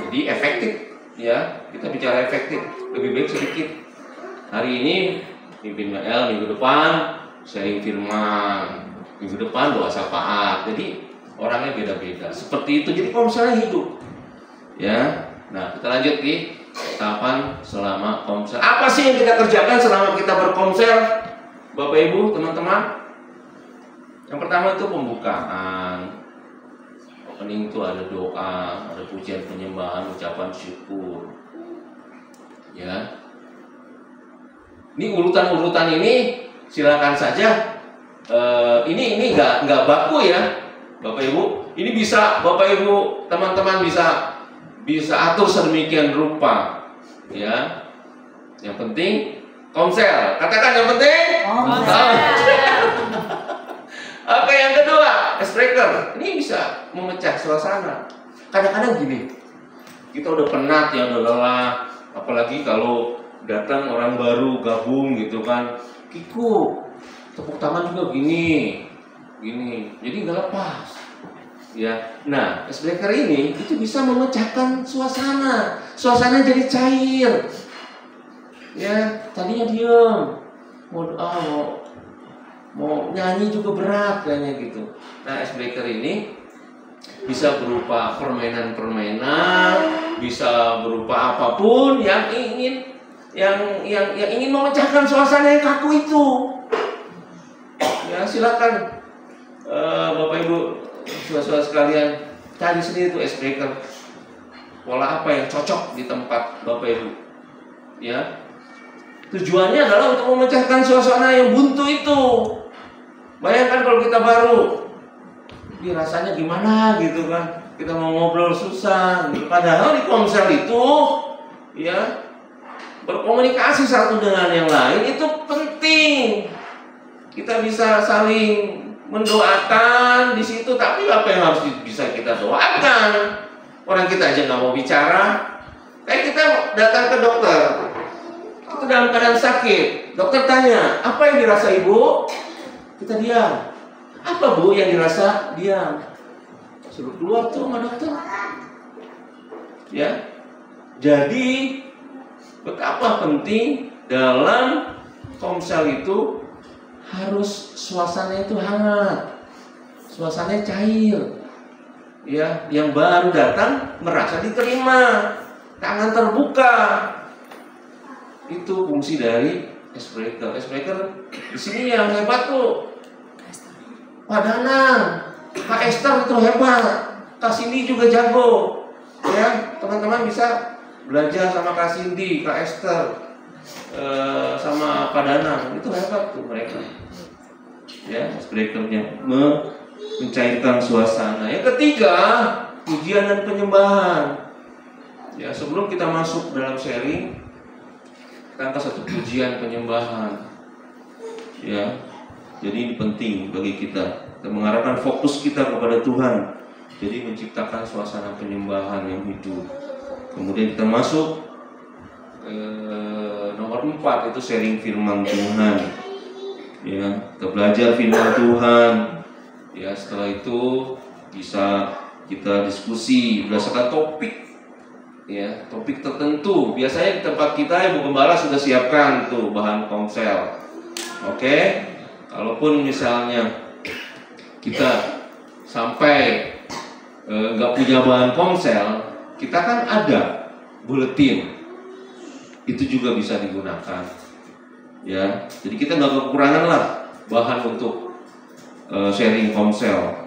Jadi efektif ya. Kita bicara efektif, lebih baik sedikit. Hari ini pimpin WL, minggu depan sharing firman, minggu depan doa syafaat. Jadi orangnya beda-beda. Seperti itu. Jadi komselnya hidup. Ya. Nah, kita lanjut di tahapan selama komsel. Apa sih yang kita kerjakan selama kita berkomsel? Bapak Ibu, teman-teman. Yang pertama itu pembukaan. Opening itu ada doa, ada pujian penyembahan, ucapan syukur. Ya. Ini urutan-urutan ini silakan saja. Ini nggak baku ya, Bapak Ibu. Ini bisa Bapak Ibu, teman-teman bisa atur sedemikian rupa. Ya. Yang penting komsel. Katakan yang penting komsel. Oke, yang kedua, icebreaker. Ini bisa memecah suasana. Kadang-kadang gini, kita udah penat ya, udah lelah. Apalagi kalau datang orang baru gabung gitu kan. Kiku, tepuk tangan juga gini. Jadi nggak lepas. Ya, nah icebreaker ini itu bisa memecahkan suasana. Suasana jadi cair. Ya, tadinya diam, mau nyanyi juga berat kayaknya gitu. Nah, icebreaker ini bisa berupa permainan-permainan, bisa berupa apapun yang ingin memecahkan suasana yang kaku itu. Ya, silakan Bapak Ibu, saudara-saudara sekalian, cari sendiri tuh icebreaker. Pola apa yang cocok di tempat Bapak Ibu. Ya. Tujuannya adalah untuk memecahkan suasana yang buntu itu. Bayangkan kalau kita baru, rasanya gimana gitu kan? Kita mau ngobrol susah. Padahal di komsel itu, ya, berkomunikasi satu dengan yang lain itu penting. Kita bisa saling mendoakan di situ, tapi apa yang harus bisa kita doakan? Orang kita aja nggak mau bicara. Kayak kita datang ke dokter. Kita dalam keadaan sakit, dokter tanya, apa yang dirasa ibu? Kita diam. Apa bu yang dirasa? Diam. Suruh keluar tuh sama dokter. Ya. Jadi betapa penting dalam komsel itu harus suasananya itu hangat, suasananya cair. Ya, yang baru datang merasa diterima, tangan terbuka. Itu fungsi dari icebreaker. Icebreaker di sini yang hebat tuh Pak Danang, Kak Esther itu hebat, Kak Cindy juga jago. Ya, teman-teman bisa belajar sama Kak Cindy, Kak Esther, sama Pak Danang. Itu hebat tuh mereka. Ya, icebreakernya mencairkan suasana. Yang ketiga, pujian dan penyembahan. Ya, sebelum kita masuk dalam sharing, kita angkat satu pujian penyembahan. Ya, jadi ini penting bagi kita. Kita mengarahkan fokus kita kepada Tuhan. Jadi menciptakan suasana penyembahan yang hidup. Kemudian kita masuk nomor 4 itu sharing firman Tuhan. Ya, kita belajar firman Tuhan. Ya, setelah itu bisa kita diskusi berdasarkan topik. Ya, topik tertentu. Biasanya di tempat kita Ibu Gembala sudah siapkan tuh bahan komsel. Oke. Kalaupun misalnya kita sampai nggak punya bahan komsel, kita kan ada buletin. Itu juga bisa digunakan. Ya, jadi kita nggak kekurangan lah bahan untuk sharing komsel.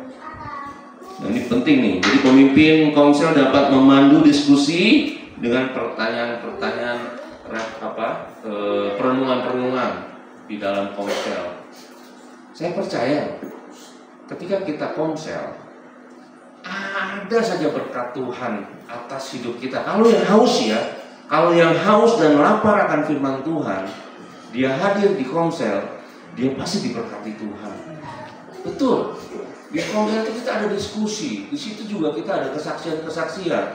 Nah, ini penting nih. Jadi pemimpin komsel dapat memandu diskusi dengan pertanyaan-pertanyaan perenungan-perenungan di dalam komsel. Saya percaya ketika kita komsel, ada saja berkat Tuhan atas hidup kita. Kalau yang haus dan lapar akan firman Tuhan, dia hadir di komsel, dia pasti diberkati Tuhan. Betul. Di komsel itu kita ada diskusi, di situ juga kita ada kesaksian-kesaksian.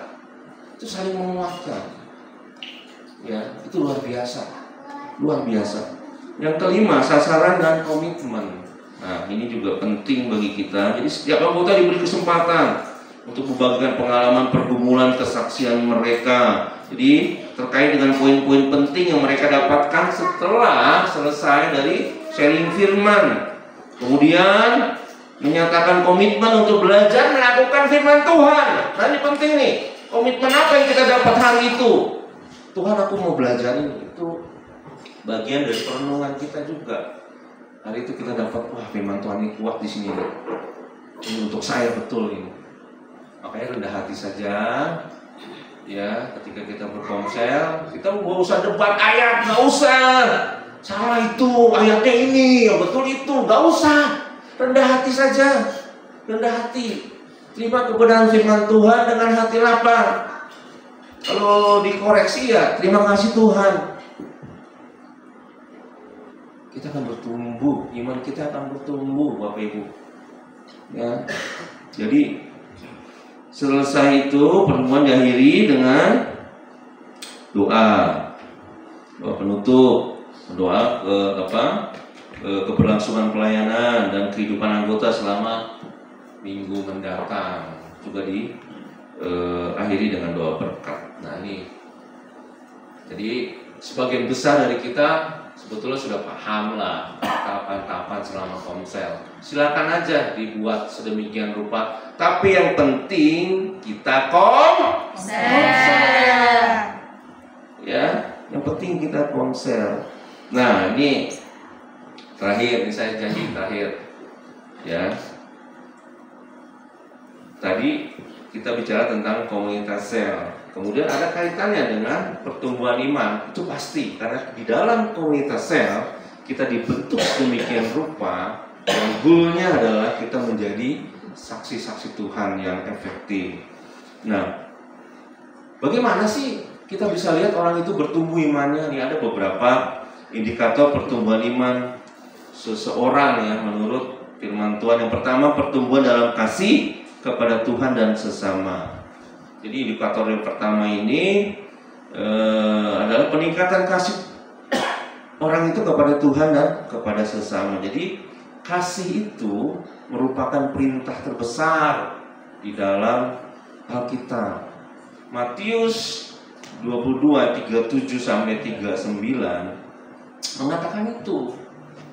Itu saling menguatkan. Ya, itu luar biasa. Luar biasa. Yang kelima, sasaran dan komitmen. Nah, ini juga penting bagi kita. Jadi setiap anggota diberi kesempatan untuk membagikan pengalaman pergumulan kesaksian mereka. Jadi terkait dengan poin-poin penting yang mereka dapatkan setelah selesai dari sharing firman. Kemudian menyatakan komitmen untuk belajar melakukan firman Tuhan. Nah, ini penting nih. Komitmen apa yang kita dapat hari itu? Tuhan, aku mau belajar ini. Itu bagian dari perenungan kita juga. Hari itu kita dapat, wah, firman Tuhan ini kuat di sini. Ini untuk saya betul ini. Makanya rendah hati saja. Ya, ketika kita berkomsel, kita nggak usah debat ayat, nggak usah. Salah itu, ayatnya ini, yang betul itu, nggak usah. Rendah hati saja, rendah hati. Terima kebenaran firman Tuhan dengan hati lapar. Kalau dikoreksi ya, terima kasih Tuhan. Kita akan bertumbuh, iman kita akan bertumbuh, Bapak Ibu. Ya, jadi selesai itu pertemuan diakhiri dengan doa penutup, doa keberlangsungan pelayanan dan kehidupan anggota selama minggu mendatang, juga diakhiri dengan doa berkat. Nah, ini jadi sebagian besar dari kita sebetulnya sudah paham lah tahapan-tahapan selama komsel. Silakan aja dibuat sedemikian rupa. Tapi yang penting kita komsel. Ya, yang penting kita komsel. Nah, ini terakhir, ini saya janji terakhir. Ya. Tadi kita bicara tentang komunitas sel. Kemudian ada kaitannya dengan pertumbuhan iman. Itu pasti, karena di dalam komunitas sel kita dibentuk demikian rupa, dan goalnya adalah kita menjadi saksi-saksi Tuhan yang efektif. Nah, bagaimana sih kita bisa lihat orang itu bertumbuh imannya? Ini ada beberapa indikator pertumbuhan iman seseorang ya menurut firman Tuhan. Yang pertama, pertumbuhan dalam kasih kepada Tuhan dan sesama. Jadi indikator yang pertama ini adalah peningkatan kasih orang itu kepada Tuhan dan kepada sesama. Jadi kasih itu merupakan perintah terbesar di dalam Alkitab. Matius 22:37 sampai 39 mengatakan itu.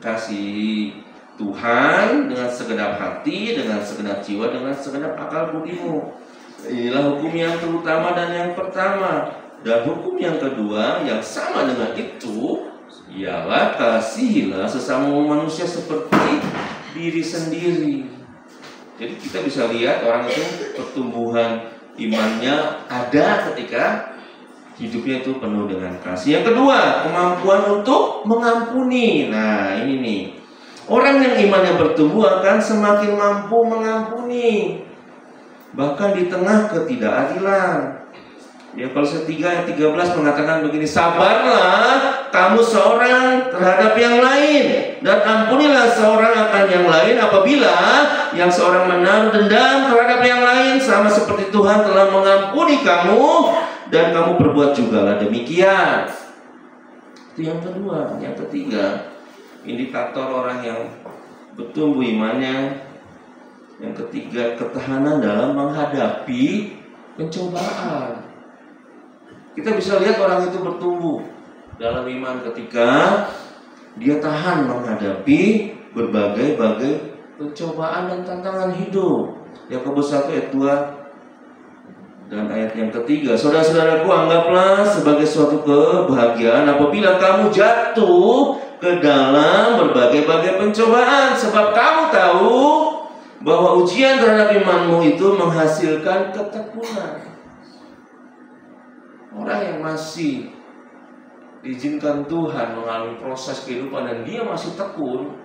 Kasih Tuhan dengan segenap hati, dengan segenap jiwa, dengan segenap akal budimu. Inilah hukum yang terutama dan yang pertama. Dan hukum yang kedua yang sama dengan itu ialah kasihilah sesama manusia seperti diri sendiri. Jadi kita bisa lihat orang itu pertumbuhan imannya ada ketika hidupnya itu penuh dengan kasih. Yang kedua, kemampuan untuk mengampuni. Nah, ini nih. Orang yang imannya bertumbuh akan semakin mampu mengampuni, bahkan di tengah ketidakadilan. Ya, Kolose 3 ayat 13 mengatakan begini, sabarlah kamu seorang terhadap yang lain, dan ampunilah seorang akan yang lain apabila yang seorang menaruh dendam terhadap yang lain, sama seperti Tuhan telah mengampuni kamu, dan kamu berbuat jugalah demikian. Itu yang kedua. Yang ketiga, indikator orang yang bertumbuh imannya. Yang ketiga, ketahanan dalam menghadapi pencobaan. Kita bisa lihat orang itu bertumbuh dalam iman ketika dia tahan menghadapi berbagai pencobaan dan tantangan hidup. Yakobus 1 ayat 2 dan ayat yang ketiga. Saudara-saudaraku, anggaplah sebagai suatu kebahagiaan apabila kamu jatuh ke dalam berbagai pencobaan, sebab kamu tahu bahwa ujian terhadap imanmu itu menghasilkan ketekunan. Orang yang masih diizinkan Tuhan mengalami proses kehidupan dan dia masih tekun,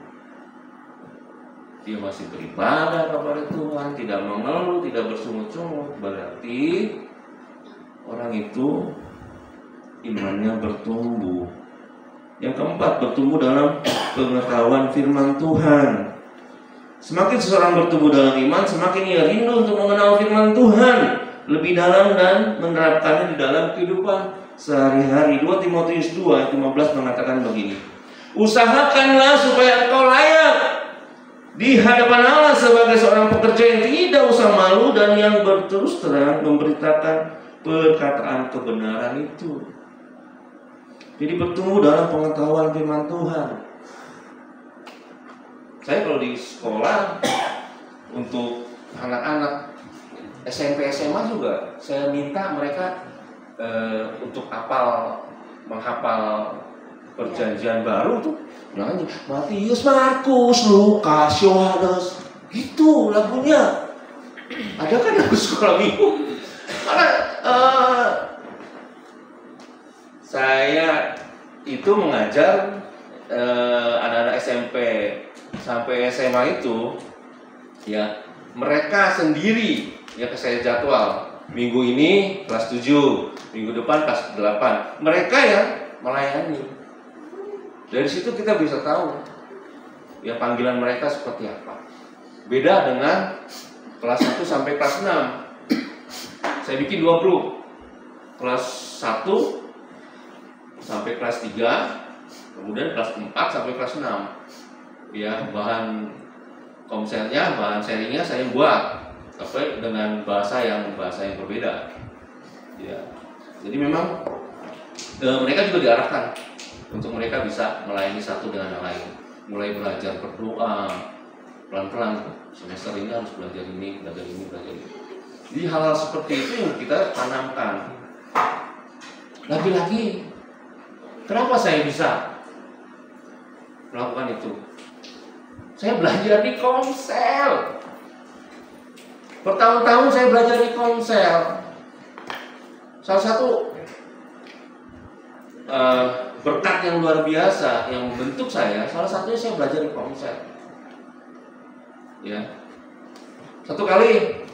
dia masih beribadah kepada Tuhan, tidak mengeluh, tidak bersungut-sungut, berarti orang itu imannya bertumbuh. Yang keempat, bertumbuh dalam pengetahuan firman Tuhan. Semakin seseorang bertumbuh dalam iman, semakin ia rindu untuk mengenal firman Tuhan lebih dalam dan menerapkannya di dalam kehidupan sehari-hari. 2 Timotius 2 ayat 15 mengatakan begini, usahakanlah supaya engkau layak di hadapan Allah sebagai seorang pekerja yang tidak usah malu dan yang berterus terang memberitakan perkataan kebenaran itu. Jadi bertumbuh dalam pengetahuan firman Tuhan. Saya kalau di sekolah untuk anak-anak SMP SMA juga saya minta mereka untuk menghafal perjanjian baru tuh nyanyi Matius, Markus, Lukas, Yohanes, gitu lagunya. Ada kan lagu sekolah minggu? Karena saya itu mengajar anak-anak SMP sampai SMA itu, ya mereka sendiri ya saya jadwal minggu ini kelas 7, minggu depan kelas 8. Mereka yang melayani. Dari situ kita bisa tahu ya panggilan mereka seperti apa. Beda dengan kelas 1 sampai kelas 6. Saya bikin 2 grup. Kelas 1 sampai kelas 3, kemudian kelas 4 sampai kelas 6. Ya, bahan komselnya, bahan sharingnya saya buat tapi dengan bahasa yang berbeda. Ya. Jadi memang mereka juga diarahkan untuk mereka bisa melayani satu dengan yang lain. Mulai belajar berdoa pelan-pelan. Semester ini harus belajar ini. Jadi hal-hal seperti itu yang kita tanamkan. Lagi-lagi, kenapa saya bisa melakukan itu? Saya belajar di Komsel. Bertahun-tahun saya belajar di Komsel. Salah satu berkat yang luar biasa yang membentuk saya, salah satunya saya belajar di Komsel. Ya, satu kali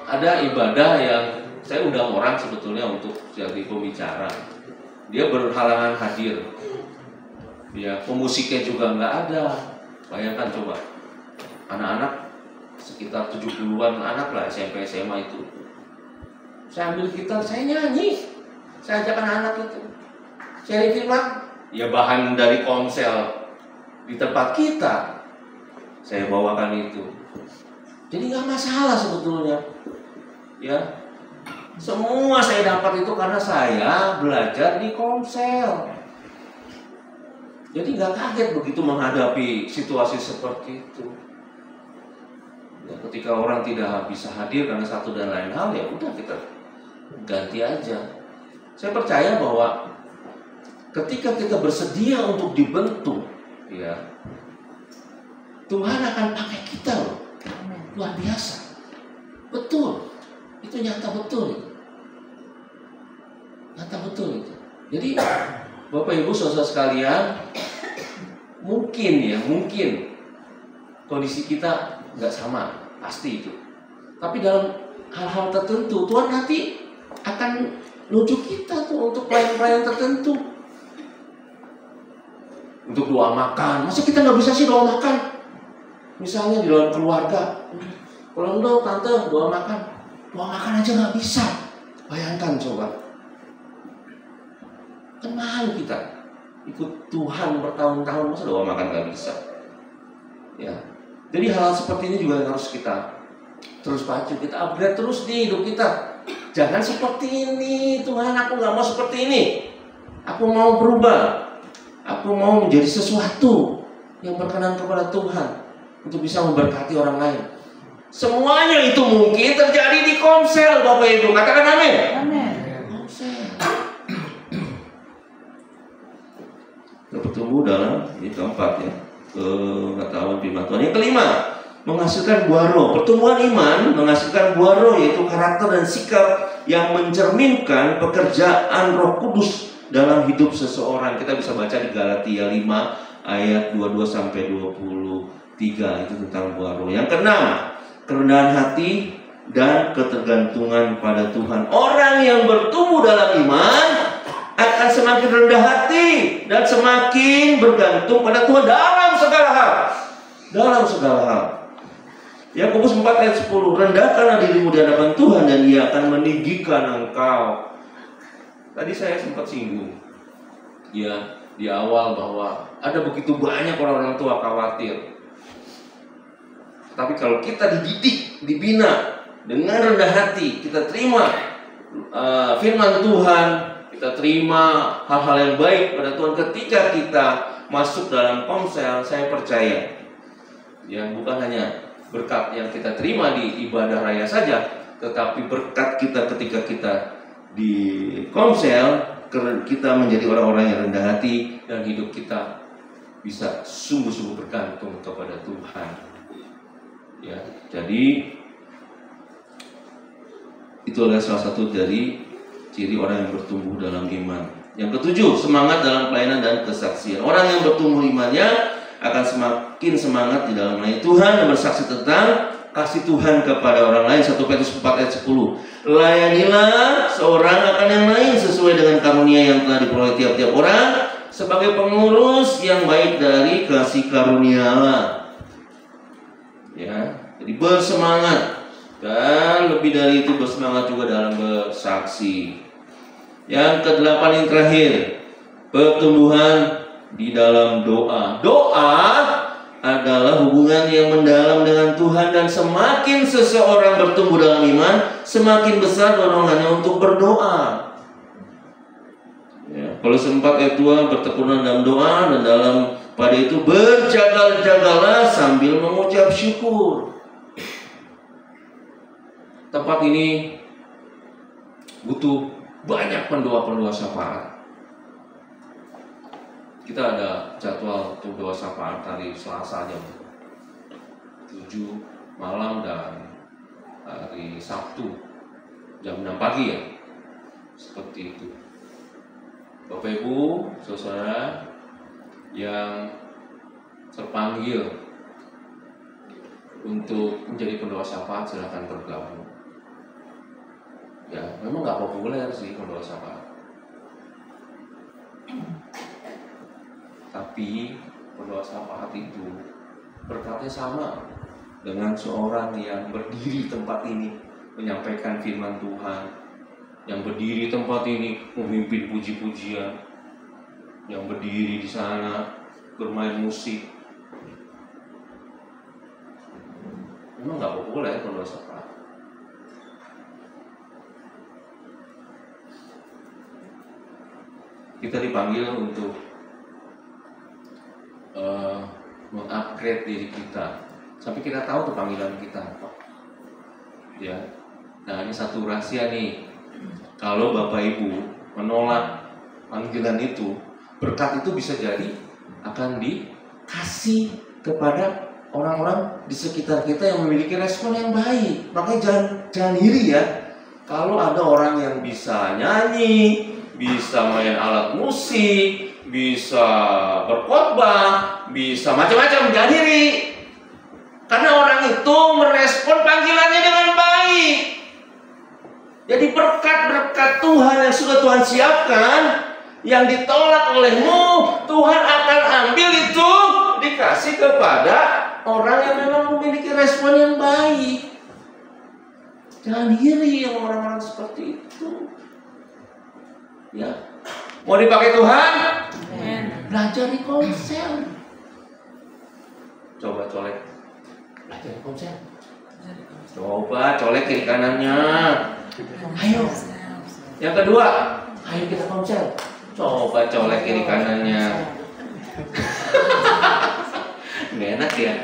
ada ibadah yang saya undang orang sebetulnya untuk jadi pembicara. Dia berhalangan hadir. Ya, pemusiknya juga nggak ada. Bayangkan coba, anak-anak sekitar 70-an anak lah SMP SMA itu. Saya ambil gitar, saya nyanyi. Saya ajak anak-anak itu sharing firman. Ya bahan dari Komsel di tempat kita saya bawakan itu. Jadi nggak masalah sebetulnya. Ya, semua saya dapat itu karena saya belajar di Komsel. Jadi nggak kaget begitu menghadapi situasi seperti itu. Ya, ketika orang tidak bisa hadir karena satu dan lain hal, ya udah kita ganti aja. Saya percaya bahwa ketika kita bersedia untuk dibentuk, ya Tuhan akan pakai kita loh. Luar biasa. Betul. Itu nyata betul. Nyata betul itu. Jadi Bapak Ibu saudara sekalian, mungkin kondisi kita nggak sama, pasti itu. Tapi dalam hal-hal tertentu Tuhan nanti akan nunjuk kita tuh untuk pelayan-pelayan tertentu. Untuk doa makan, masa kita nggak bisa sih doa makan? Misalnya di dalam keluarga, kalau dong tante doa makan aja nggak bisa. Bayangkan coba. Tenang kita. Ikut Tuhan bertahun-tahun, masa doa makan gak bisa. Ya. Jadi hal seperti ini juga harus kita terus pacu, kita upgrade terus di hidup kita. Jangan seperti ini, Tuhan aku gak mau seperti ini. Aku mau berubah. Aku mau menjadi sesuatu yang berkenan kepada Tuhan untuk bisa memberkati orang lain. Semuanya itu mungkin terjadi di Komsel, Bapak Ibu. Katakan amin. Amin. Komsel. Kita bertumbuh dalam ini keempat ya, pengetahuan firman Tuhan. Yang kelima, menghasilkan buah roh. Pertumbuhan iman menghasilkan buah roh, yaitu karakter dan sikap yang mencerminkan pekerjaan Roh Kudus dalam hidup seseorang. Kita bisa baca di Galatia 5 ayat 22 sampai 23, itu tentang buah roh. Yang keenam, kerendahan hati dan ketergantungan pada Tuhan. Orang yang bertumbuh dalam iman akan semakin rendah hati dan semakin bergantung pada Tuhan dalam segala hal. Dalam segala hal. Yakobus 4 ayat 10, rendahkanlah dirimu di hadapan Tuhan dan Ia akan meninggikan engkau. Tadi saya sempat singgung ya di awal bahwa ada begitu banyak orang-orang tua khawatir. Tapi kalau kita dididik, dibina dengan rendah hati, kita terima firman Tuhan, kita terima hal-hal yang baik pada Tuhan. Ketika kita masuk dalam Komsel, saya percaya ya bukan hanya berkat yang kita terima di ibadah raya saja, tetapi berkat kita ketika kita di Komsel, kita menjadi orang-orang yang rendah hati dan hidup kita bisa sungguh-sungguh bergantung kepada Tuhan. Ya, jadi itu adalah salah satu dari ciri orang yang bertumbuh dalam iman. Yang ketujuh, semangat dalam pelayanan dan kesaksian. Orang yang bertumbuh imannya akan semakin semangat di dalam melayani Tuhan dan bersaksi tentang kasih Tuhan kepada orang lain. 1 Petrus 4 ayat 10. Layanilah seorang akan yang lain sesuai dengan karunia yang telah diperoleh tiap-tiap orang sebagai pengurus yang baik dari kasih karunia Allah. Ya, jadi bersemangat dan lebih dari itu bersemangat juga dalam bersaksi. Yang kedelapan yang terakhir, pertumbuhan di dalam doa. Doa adalah hubungan yang mendalam dengan Tuhan, dan semakin seseorang bertumbuh dalam iman, semakin besar dorongannya untuk berdoa. Ya, Kolose 4 ayat 2, bertekunan dalam doa, dan dalam pada itu berjaga-jagalah sambil mengucap syukur. Tempat ini butuh banyak pendoa-pendoa syafaat. Kita ada jadwal untuk doa syafaat hari Selasa jam 7 malam dan hari Sabtu jam 6 pagi ya. Seperti itu. Bapak Ibu, saudara yang terpanggil untuk menjadi pendoa syafaat, silakan bergabung. Ya, memang nggak populer sih pendoa syafaat. Tapi pendoa syafaat itu berkatnya sama dengan seorang yang berdiri tempat ini menyampaikan firman Tuhan, yang berdiri tempat ini memimpin puji-pujian, yang berdiri di sana bermain musik. Memang nggak populer pendoa syafaat. Kita dipanggil untuk mengupgrade diri kita sampai kita tahu tuh panggilan kita apa. Ya, nah ini satu rahasia nih. Kalau Bapak Ibu menolak panggilan itu, berkat itu bisa jadi akan dikasih kepada orang-orang di sekitar kita yang memiliki respon yang baik. Makanya jangan iri ya. Kalau ada orang yang bisa nyanyi, bisa main alat musik, bisa berkhotbah, bisa macam-macam, jangan diri. Karena orang itu merespon panggilannya dengan baik. Jadi berkat-berkat Tuhan yang sudah Tuhan siapkan, yang ditolak olehmu, Tuhan akan ambil itu dikasih kepada orang yang memang memiliki respon yang baik. Jangan iri yang orang-orang seperti itu. Ya, Mau dipakai Tuhan? Belajar di Komsel. Coba colek. Belajar di Komsel. Coba colek kiri kanannya. Ayo. Yang kedua, ayo kita Komsel. Coba colek kiri kanannya. Nggak enak ya?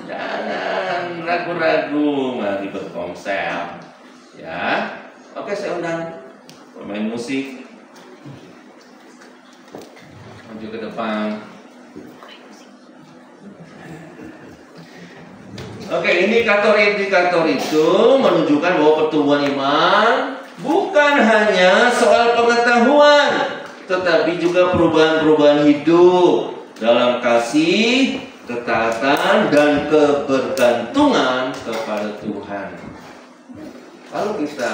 Jangan ragu-ragu, mari berkomsel. Ya, oke, saya undang pemain musik maju ke depan. Oke, indikator-indikator itu menunjukkan bahwa pertumbuhan iman bukan hanya soal pengetahuan, tetapi juga perubahan-perubahan hidup dalam kasih, ketaatan, dan kebergantungan kepada Tuhan. Kalau kita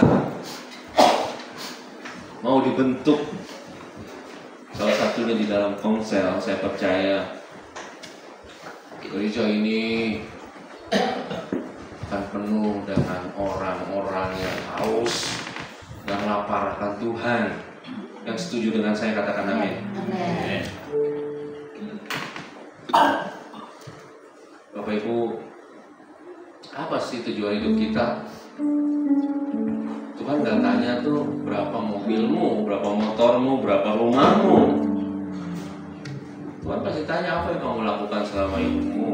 mau dibentuk, salah satunya di dalam Komsel, saya percaya gereja ini akan penuh dengan orang-orang yang haus dan lapar akan Tuhan. Yang setuju dengan saya katakan amin. Amin. Bapak Ibu, apa sih tujuan hidup kita? Tuhan gak tanya tuh berapa mobilmu, berapa motormu, berapa rumahmu. Tuhan pasti tanya apa yang kamu lakukan selama hidupmu.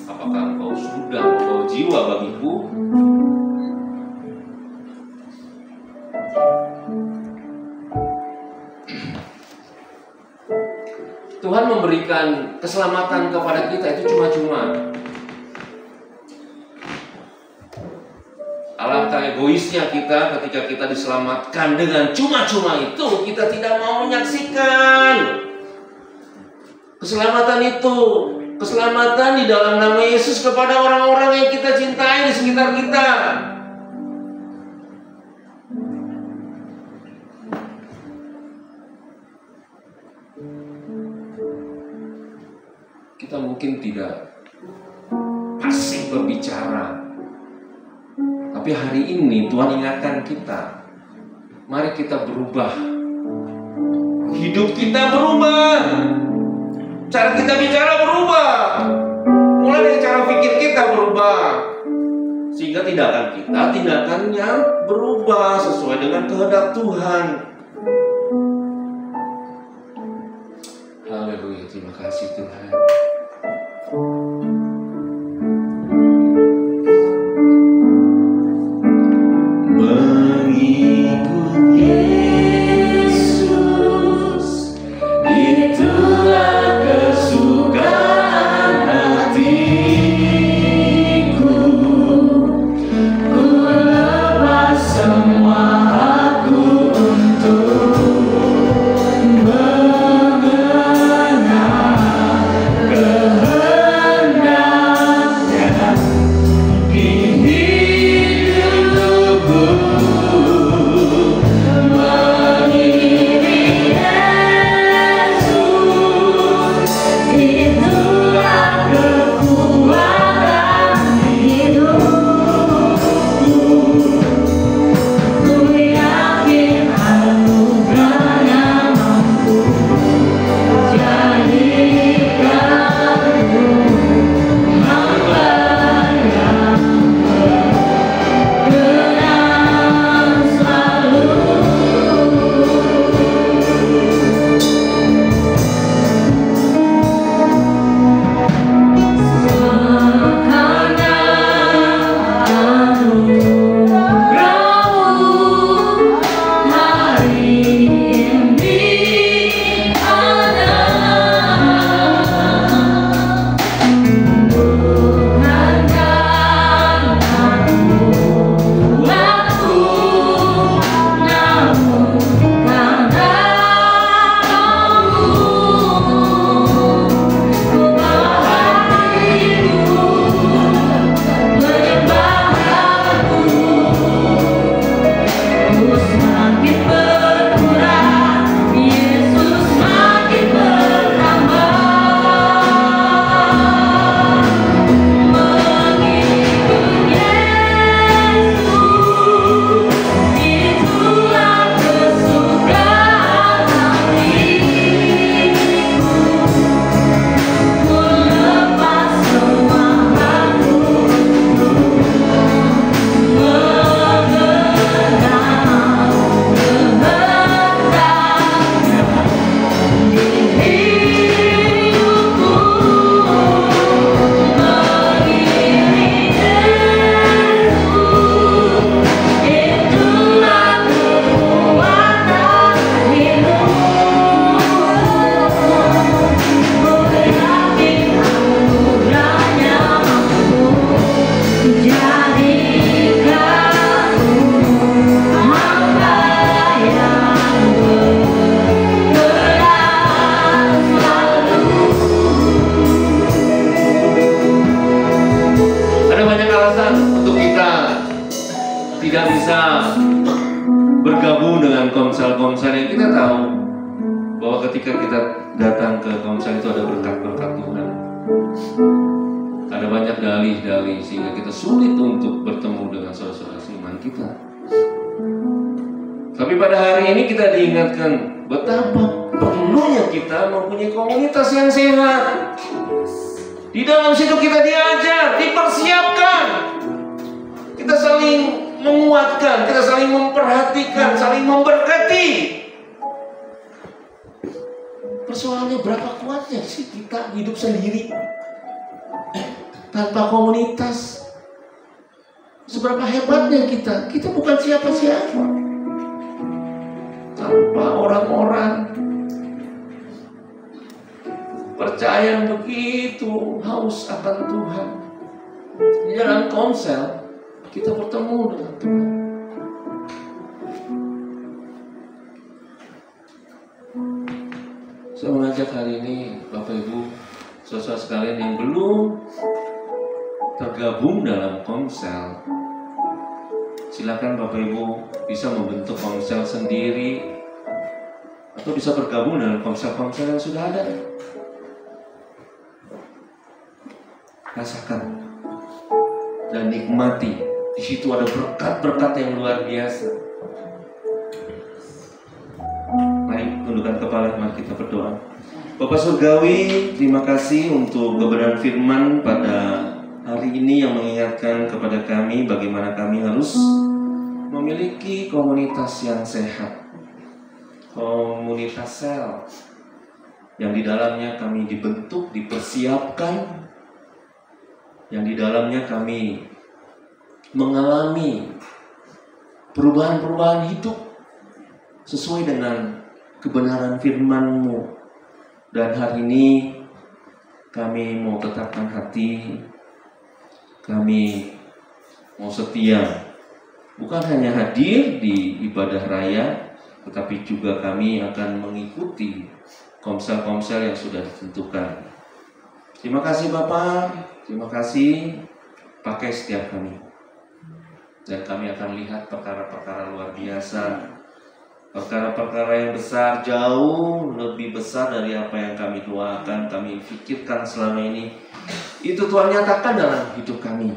Apakah engkau sudah membawa jiwa bagiku? Tuhan memberikan keselamatan kepada kita itu cuma-cuma. Alangkah egoisnya kita ketika kita diselamatkan dengan cuma-cuma itu, kita tidak mau menyaksikan keselamatan itu. Keselamatan di dalam nama Yesus kepada orang-orang yang kita cintai di sekitar kita. Kita mungkin tidak asik berbicara, tapi hari ini Tuhan ingatkan kita, mari kita berubah. Hidup kita berubah, cara kita bicara berubah, mulai dari cara pikir kita berubah, sehingga tindakannya berubah sesuai dengan kehendak Tuhan. Haleluya, terima kasih Tuhan. Ku tidak bisa bergabung dengan komsel-komsel yang kita tahu bahwa ketika kita datang ke komsel itu ada berkat-berkat Tuhan. Ada banyak dalih-dalih sehingga kita sulit untuk bertemu dengan saudara-saudara seiman kita. Tapi pada hari ini kita diingatkan betapa perlunya kita mempunyai komunitas yang sehat. Di dalam situ kita diajar, dipersiapkan. Kita saling menguatkan, kita saling memperhatikan, saling memberkati. Persoalannya berapa kuatnya sih kita hidup sendiri tanpa komunitas? Seberapa hebatnya kita? Kita bukan siapa-siapa tanpa orang-orang. Percaya yang begitu haus akan Tuhan. Di dalam komsel kita bertemu dengan Tuhan. Saya mengajak hari ini Bapak Ibu, saudara sekalian yang belum tergabung dalam komsel, silakan Bapak Ibu bisa membentuk komsel sendiri atau bisa bergabung dengan komsel-komsel yang sudah ada. Rasakan dan nikmati. Di situ ada berkat-berkat yang luar biasa. Mari tundukkan kepala, mari kita berdoa. Bapak Surgawi, terima kasih untuk kebenaran firman pada hari ini yang mengingatkan kepada kami bagaimana kami harus memiliki komunitas yang sehat. Komunitas sel yang di dalamnya kami dibentuk, dipersiapkan, yang di dalamnya kami mengalami perubahan-perubahan hidup sesuai dengan kebenaran firman-Mu. Dan hari ini kami mau tetapkan hati, kami mau setia, bukan hanya hadir di ibadah raya, tetapi juga kami akan mengikuti komsel-komsel yang sudah ditentukan. Terima kasih Bapak, terima kasih, pakai setiap kami. Dan kami akan lihat perkara-perkara luar biasa, perkara-perkara yang besar, jauh lebih besar dari apa yang kami doakan, kami pikirkan selama ini. Itu Tuhan nyatakan dalam hidup kami.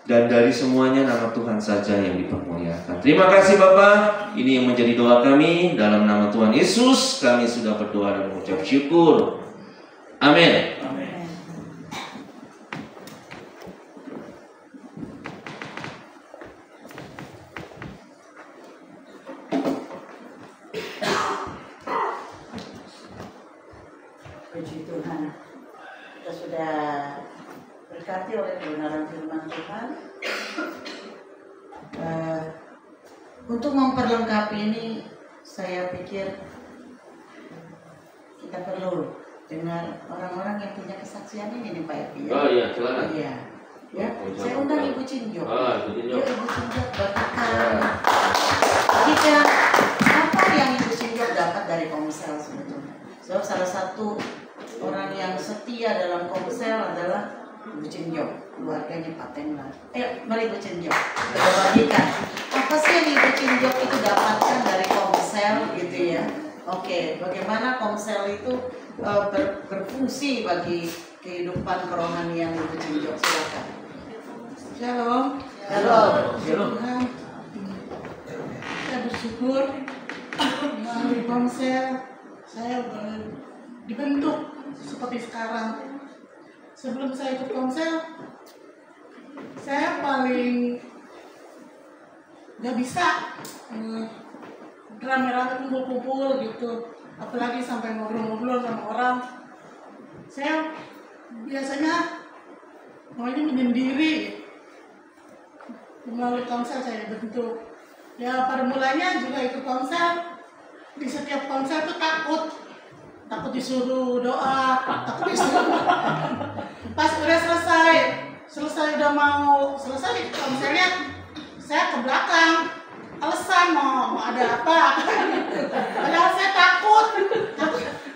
Dan dari semuanya nama Tuhan saja yang dipermuliakan. Terima kasih Bapak, ini yang menjadi doa kami. Dalam nama Tuhan Yesus kami sudah berdoa dan mengucap syukur. Amin. Puji Tuhan, kita sudah berkati oleh kebenaran firman Tuhan. Untuk memperlengkapi ini, saya pikir kita perlu dengar orang-orang yang punya kesaksian ini nih Pak Epi. Oh iya, silakan. Iya. Ya, saya undang Ibu Cinjok. Ibu Cinjok. Ya, Ibu Cinjok berkata, jika apa yang Ibu Cinjok dapat dari komsel sebetulnya? Sebab salah satu orang yang setia dalam komsel adalah Ibu Cinjok, keluarganya Pak Tenla. Mari Ibu Cinjok, kita bagikan. Apa sih yang Ibu Cinjok itu dapatkan dari komsel gitu ya? Oke, bagaimana komsel itu berfungsi bagi kehidupan kerohanian Ibu Cinjok? Silakan. Shalom. Shalom. Tuhan, saya bersyukur melalui komsel saya dibentuk seperti sekarang. Sebelum saya ikut komsel, saya paling gak bisa rame-rame kumpul-kumpul gitu, apalagi sampai ngobrol-ngobrol sama orang. Saya biasanya maunya menyendiri. Melalui komsel saya bentuk. Ya pada mulanya juga ikut komsel. Di setiap komsel tuh takut disuruh doa, takut disuruh. Pas udah selesai udah mau selesai komselnya, saya ke belakang. Alasan mau ada apa? Padahal saya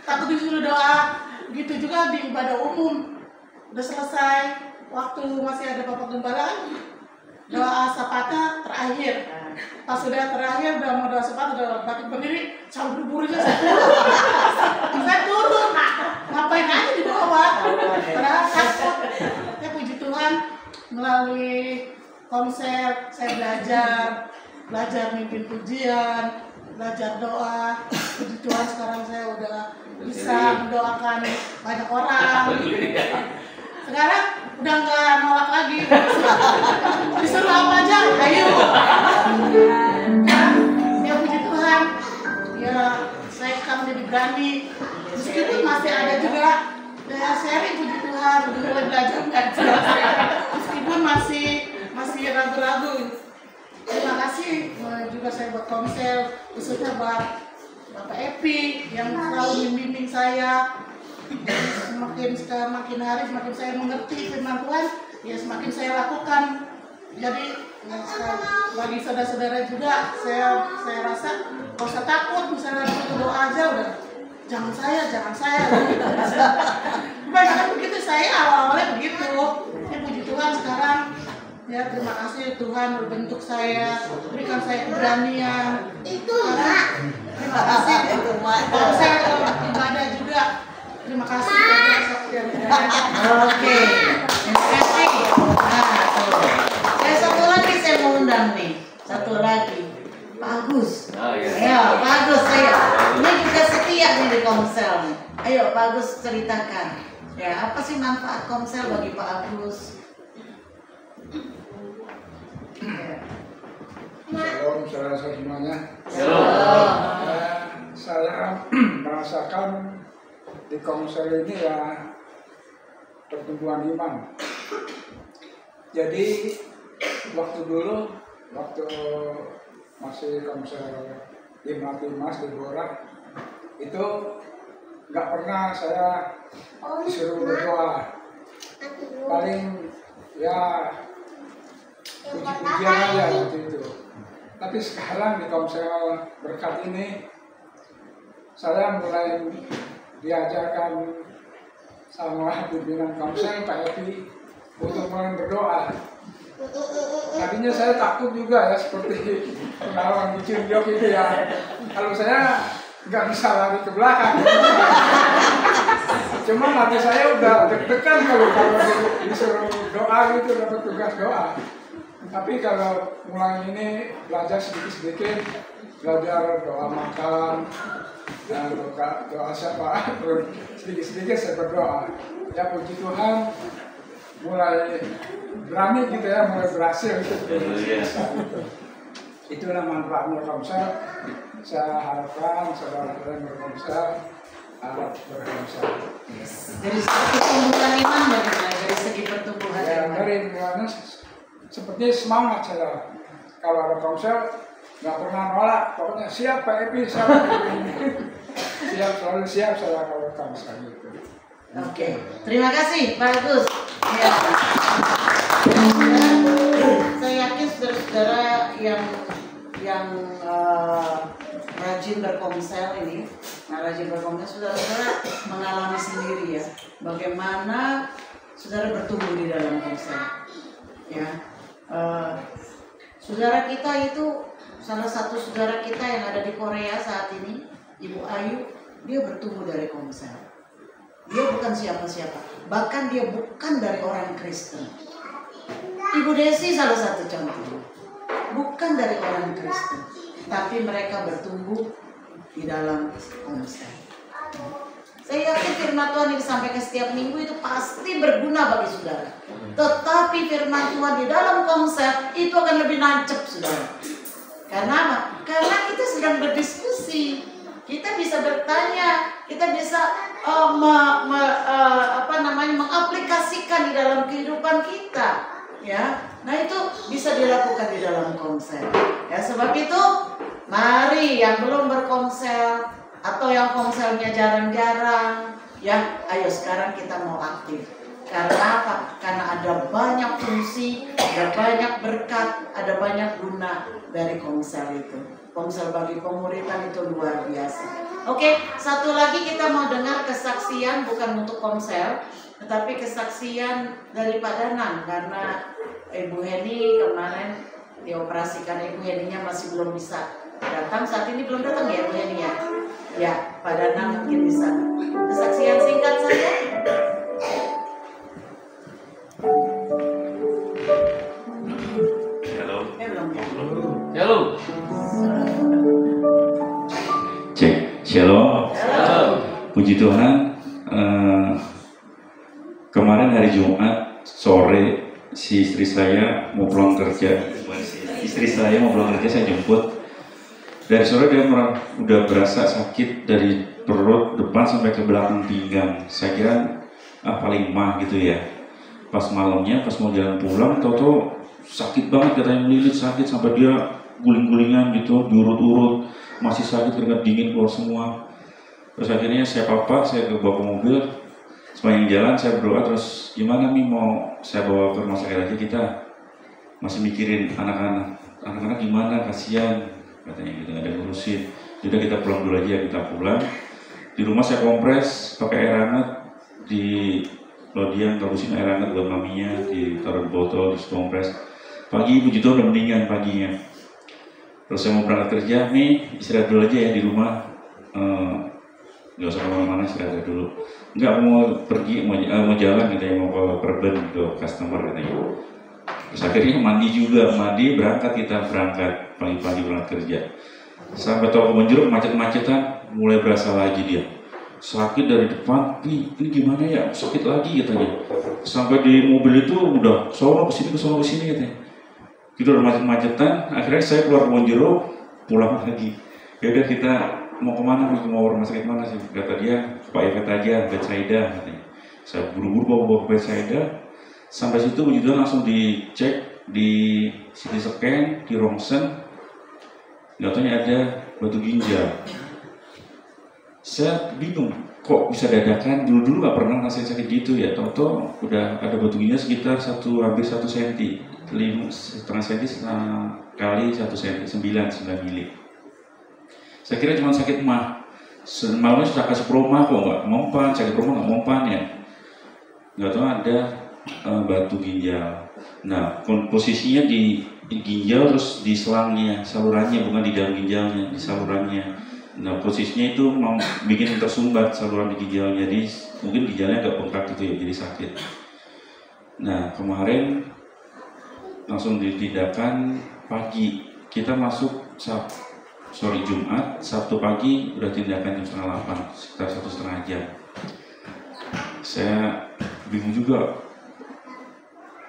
takut disuruh doa. Gitu juga di ibadah umum. Udah selesai, waktu masih ada Bapak Gembala, doa sepatah terakhir. Pas sudah terakhir, udah mau doa sepatah, udah bangkit berdiri, sambil berburu aja saya turun. Ngapain aja di bawah? Padahal takut. Ya puji Tuhan, melalui konser saya belajar mimpin pujian, belajar doa. Puji Tuhan sekarang saya udah bisa mendoakan banyak orang. Sekarang udah nggak nolak lagi, disuruh apa aja, ayo. Ya puji Tuhan, ya saya sekarang jadi berani. Meskipun masih ada juga daya sharing, puji Tuhan, udah mulai belajar ngajar. Meskipun masih ragu-ragu. Terima kasih juga saya buat komsel, khususnya buat Bapak Epi yang selalu membimbing saya. Semakin hari semakin saya mengerti firman Tuhan, ya semakin saya lakukan. Jadi bagi saudara-saudara juga saya rasa gak usah takut, misalnya doa aja udah jangan saya. Kebanyakan begitu, saya awalnya begitu. Ya puji Tuhan sekarang. Ya terima kasih Tuhan berbentuk saya, berikan saya keberanian. Terima kasih. Kalau saya ibadah juga. Terima kasih. Oke, terima kasih. Nah, satu lagi saya mau undang nih, satu lagi, Pak Agus. Ya, Pak Agus saya. Ini juga setia nih di komsel nih. Ayo Pak Agus ceritakan. Ya, apa sih manfaat komsel bagi Pak Agus? Shalom saudara semuanya. Saya merasakan di komsel ini ya pertumbuhan iman. Jadi waktu masih komsel Mas di Borak itu nggak pernah saya disuruh berdoa. Paling ya puji-pujian aja waktu itu. Tapi sekarang di komsel Berkat ini saya mulai diajarkan sama pimpinan komsel Pak Epi untuk mulai berdoa. Tadinya saya takut juga ya, seperti pengalaman di Cianjur itu ya. Kalau saya nggak bisa lari ke belakang. Cuma hati saya udah deg-degan kalau disuruh doa gitu, dapat tugas doa. Tapi kalau mulai ini belajar sedikit-sedikit, belajar doa makan, dan doa siapa, sedikit-sedikit saya berdoa. Ya puji Tuhan, mulai berani gitu ya, mulai berhasil gitu. Itulah manfaatnya komsel. Saya harapkan saudara-saudara berkomsel harap berkomsel. Dari segi pertumbuhan iman bagaimana? Dari segi pertumbuhan iman. Dari seperti semangat saya. Kalau ada komsel nggak pernah nolak, pokoknya siap Pak Epi, siap siap, selalu siap saya kalau komsel gitu. Oke, terima kasih Pak Agus. Ya. Saya yakin saudara-saudara yang rajin berkomsel ini, saudara-saudara mengalami sendiri ya, bagaimana saudara bertumbuh di dalam komsel. Ya, saudara kita itu salah satu saudara kita yang ada di Korea saat ini, Ibu Ayu, dia bertumbuh dari komsel. Dia bukan siapa-siapa, bahkan dia bukan dari orang Kristen. Ibu Desi salah satu contoh, bukan dari orang Kristen, tapi mereka bertumbuh di dalam komsel. Saya yakin firman Tuhan yang disampaikan setiap minggu itu pasti berguna bagi saudara. Tetapi firman Tuhan di dalam komsel itu akan lebih nancep saudara. Karena apa? Karena kita sedang berdiskusi, kita bisa bertanya, kita bisa mengaplikasikan di dalam kehidupan kita, ya. Nah itu bisa dilakukan di dalam komsel. Ya sebab itu, mari yang belum berkomsel atau yang komselnya jarang-jarang, ya, ayo sekarang kita mau aktif. Karena apa? Karena ada banyak fungsi, ada banyak berkat, ada banyak guna dari komsel itu. Komsel bagi pemuritan itu luar biasa. Oke, satu lagi kita mau dengar kesaksian bukan untuk komsel, tetapi kesaksian dari Pak Danang karena Ibu Heni kemarin dioperasikan, Ibu Heninya masih belum bisa datang, saat ini belum datang ya Ibu Heni ya? Ya, Pak Danang mungkin bisa. Kesaksian singkat saja. Halo. Halo. Cek, shalom. Puji Tuhan. Kemarin hari Jumat sore si istri saya mau pulang kerja. Istri saya mau pulang kerja, saya jemput. Dari sore dia udah berasa sakit dari perut depan sampai ke belakang pinggang. Saya kira paling mah gitu ya. Pas malamnya, pas mau jalan pulang, tau-tau sakit banget, katanya melilit sakit sampai dia guling-gulingan gitu, diurut-urut, masih sakit, keringat dingin keluar semua. Terus akhirnya saya bawa ke mobil, sepanjang jalan saya berdoa, terus gimana nih mau saya bawa ke rumah sakit aja, kita masih mikirin anak-anak gimana, kasihan katanya gitu, nggak ada ngurusin. Jadi kita pulang dulu aja, kita pulang. Di rumah saya kompres pakai air hangat, di lodian tarusin air hangat buat maminya, ditaruh di botol, di kompres. Pagi puji Tuhan udah mendingan paginya. Terus saya mau berangkat kerja, nih istirahat dulu aja ya di rumah, nggak usah kemana-mana, istirahat dulu. Nggak mau pergi, mau jalan gitu ya, mau ke Perben ke customer katanya. Terus akhirnya mandi berangkat, kita berangkat pagi-pagi berangkat kerja. Sampai tol Kebonjeruk macet-macetan, mulai berasa lagi dia sakit dari depan, ini gimana ya, sakit lagi katanya. Sampai di mobil itu udah sono kesini katanya. Kita udah macet-macetan, akhirnya saya keluar Kebonjeruk, pulang lagi. Ya udah, kita mau kemana, mau rumah sakit mana sih? Kata dia, Pak Yvet aja, Bethsaida katanya. Saya buru-buru bawa ke Bethsaida. Sampai situ puji Tuhan langsung dicek, di CT scan, di rongsen, nggak taunya ada batu ginjal. Saya bingung, kok bisa dadakan, dulu nggak pernah ngerasain sakit gitu ya, tau-tau udah ada batu ginjal sekitar hampir 1 cm, 5,5 cm kali 1 cm, 9 mili. Saya kira cuma sakit mah, malamnya sudah kasih proma kok nggak mempan, sakit proma nggak mempan ya, nggak tahu ada batu ginjal. Nah, posisinya di ginjal, terus di selangnya, salurannya, bukan di dalam ginjalnya, di salurannya. Nah, posisinya itu mau bikin tersumbat saluran di ginjalnya, jadi mungkin ginjalnya agak bengkak gitu ya, jadi sakit. Nah, kemarin langsung ditindakan pagi, kita masuk Jumat, Sabtu pagi udah tindakan jam 7:30, sekitar 1,5 jam. Saya bingung juga.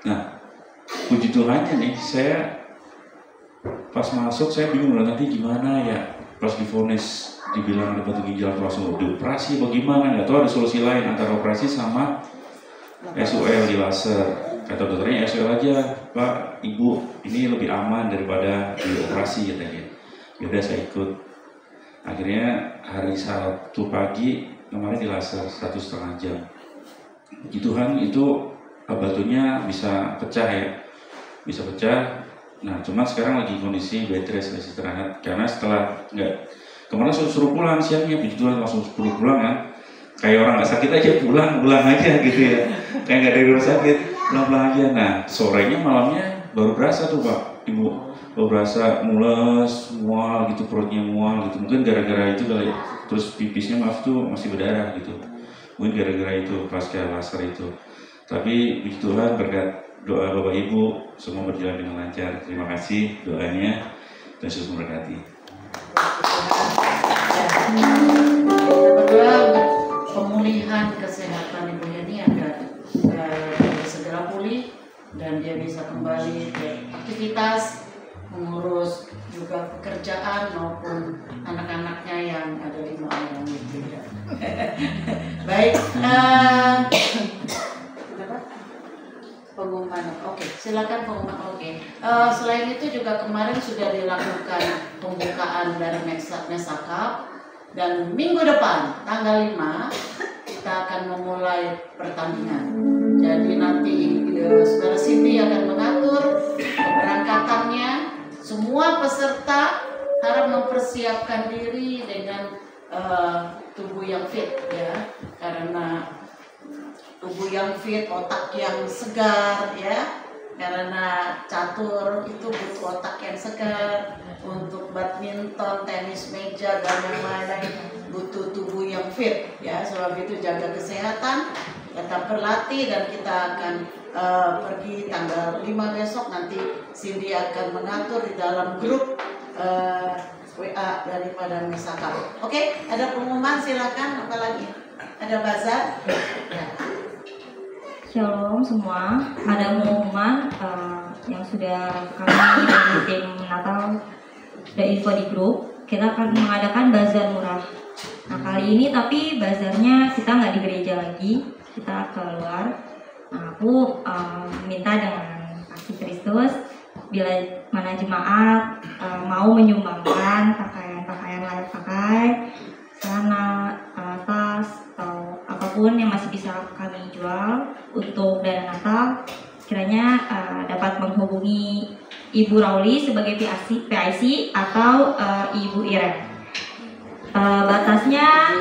Nah, puji Tuhannya nih, saya pas masuk saya bingung lah nanti gimana ya. Pas divonis dibilang ada batu ginjal, langsung dioperasi bagaimana, nggak tahu ada solusi lain antara operasi sama SUL di laser. Kata dokternya SUL aja Pak, Ibu, ini lebih aman daripada dioperasi katanya. Yaudah saya ikut. Akhirnya hari Sabtu pagi kemarin di laser 1,5 jam. Puji Tuhan itu batunya bisa pecah ya, bisa pecah. Nah, cuma sekarang lagi kondisi bed rest, istirahat. Karena setelah kemarin suruh pulang siangnya, puji Tuhan langsung suruh pulang kan. Kayak orang nggak sakit aja pulang aja gitu ya. Kayak nggak ada rumah sakit, pulang aja. Nah, sorenya malamnya baru berasa tuh Pak, Ibu, baru berasa mules, mual gitu, perutnya mual gitu. Mungkin gara-gara itu kali. Terus pipisnya tuh masih berdarah gitu. Mungkin gara-gara itu pasca laser itu. Tapi puji Tuhan berkat doa Bapak Ibu semua berjalan dengan lancar. Terima kasih doanya, dan Yesus memberkati. Berdoa untuk pemulihan kesehatan Ibu Heni agar segera pulih dan dia bisa kembali beraktivitas, mengurus juga pekerjaan maupun anak-anaknya yang ada 5 orang itu ya. Baik. Pengumuman, oke, silakan pengumuman, oke. Selain itu juga kemarin sudah dilakukan pembukaan dari Mesakap, dan minggu depan tanggal 5 kita akan memulai pertandingan. Jadi nanti Saudara Siti akan mengatur keberangkatannya. Semua peserta harap mempersiapkan diri dengan tubuh yang fit ya, karena tubuh yang fit, otak yang segar ya, karena catur itu butuh otak yang segar, untuk badminton, tenis meja dan yang lain-lain butuh tubuh yang fit ya. Sebab itu jaga kesehatan, tetap berlatih, dan kita akan pergi tanggal 5 besok. Nanti Cindy akan mengatur di dalam grup WA daripada Misaka. Oke, ada pengumuman, silakan. Apa lagi? Ada bazar? Ya. Shalom semua, ada pengumuman yang sudah kami dari tim Natal sudah info di grup. Kita akan mengadakan bazar murah. Nah kali ini tapi bazarnya kita nggak di gereja lagi, kita keluar. Nah aku minta dengan kasih Kristus, bila mana jemaat mau menyumbangkan pakaian-pakaian layak pakai, celana, tas, atau apapun yang masih bisa kami jual untuk dana Natal, kiranya dapat menghubungi Ibu Rauli sebagai PIC atau Ibu Iren. Batasnya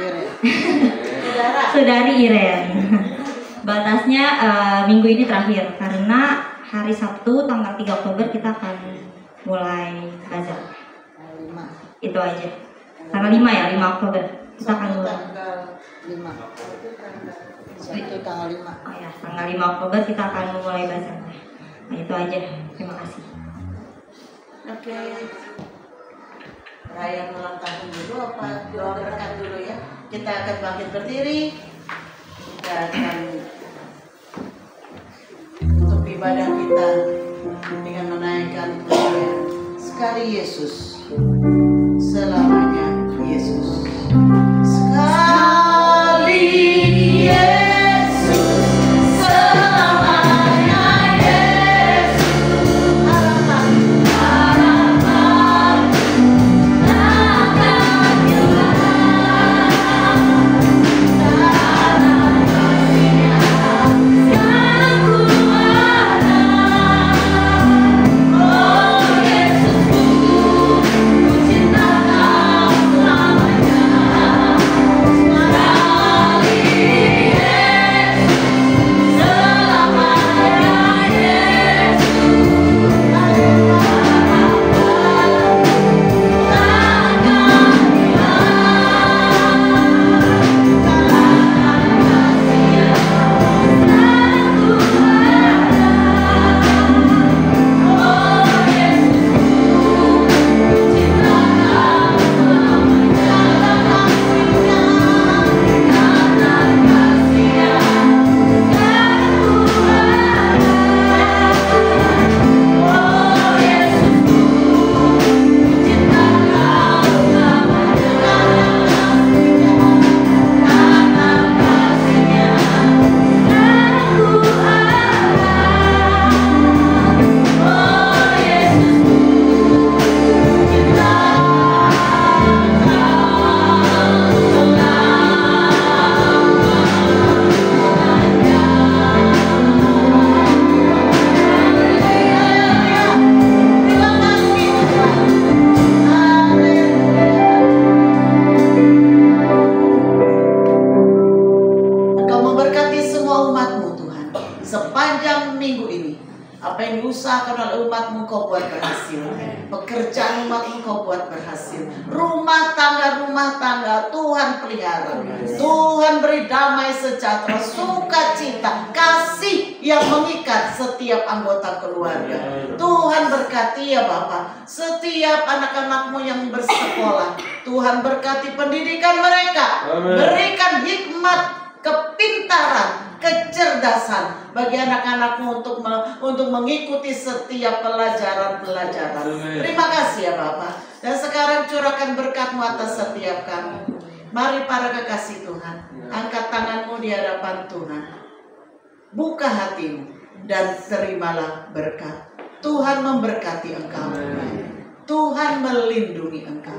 Saudari Iren. Batasnya minggu ini terakhir, karena hari Sabtu tanggal 3 Oktober kita akan mulai bazar. Itu aja. Tanggal 5 ya, 5 Oktober kita akan mulai. Itu tanggal 5. Oh ya, tanggal 5 Oktober kita akan memulai bazarnya. Nah itu aja. Terima kasih. Oke. Raya ulang tahun dulu apa doa berkat dulu ya. Kita akan bangkit berdiri. Kita akan untuk ibadah kita dengan menaikkan pujian sekali Yesus, selamanya Yesus. Sekali Yesus, selamanya Yesus. Harapan, harapan takkan hilang. Dalam kasih-Nya sekarang ku ada. Oh Yesusku, ku cinta Kau selamanya. Sekali Yesus, selamanya Yesus. Engkau memberkati semua umat-Mu Tuhan sepanjang minggu ini. Apa yang diusahakan oleh umat-Mu Kau buat berhasil. Pekerjaan umat-Mu Kau buat berhasil. Rumah tangga Tuhan pelihara. Tuhan beri damai sejahtera, sukacita, kasih yang mengikat setiap anggota keluarga. Tuhan berkati ya Bapa setiap anak-anak-Mu yang bersekolah. Tuhan berkati pendidikan mereka. Berikan hikmat, kepintaran, kecerdasan bagi anak-anak-Mu untuk mengikuti setiap pelajaran-pelajaran. Terima kasih ya Bapak. Dan sekarang curahkan berkat-Mu atas setiap kami. Mari para kekasih Tuhan, angkat tangan-Mu di hadapan Tuhan. Buka hatimu dan terimalah berkat. Tuhan memberkati engkau. Tuhan melindungi engkau.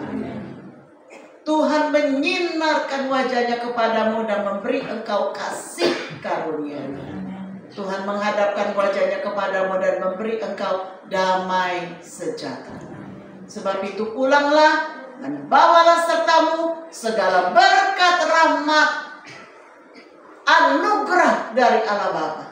Tuhan menyinarkan wajahnya kepadamu dan memberi engkau kasih karunia. Tuhan menghadapkan wajahnya kepadamu dan memberi engkau damai sejahtera. Sebab itu pulanglah dan bawalah sertamu segala berkat, rahmat, anugerah dari Allah Bapa,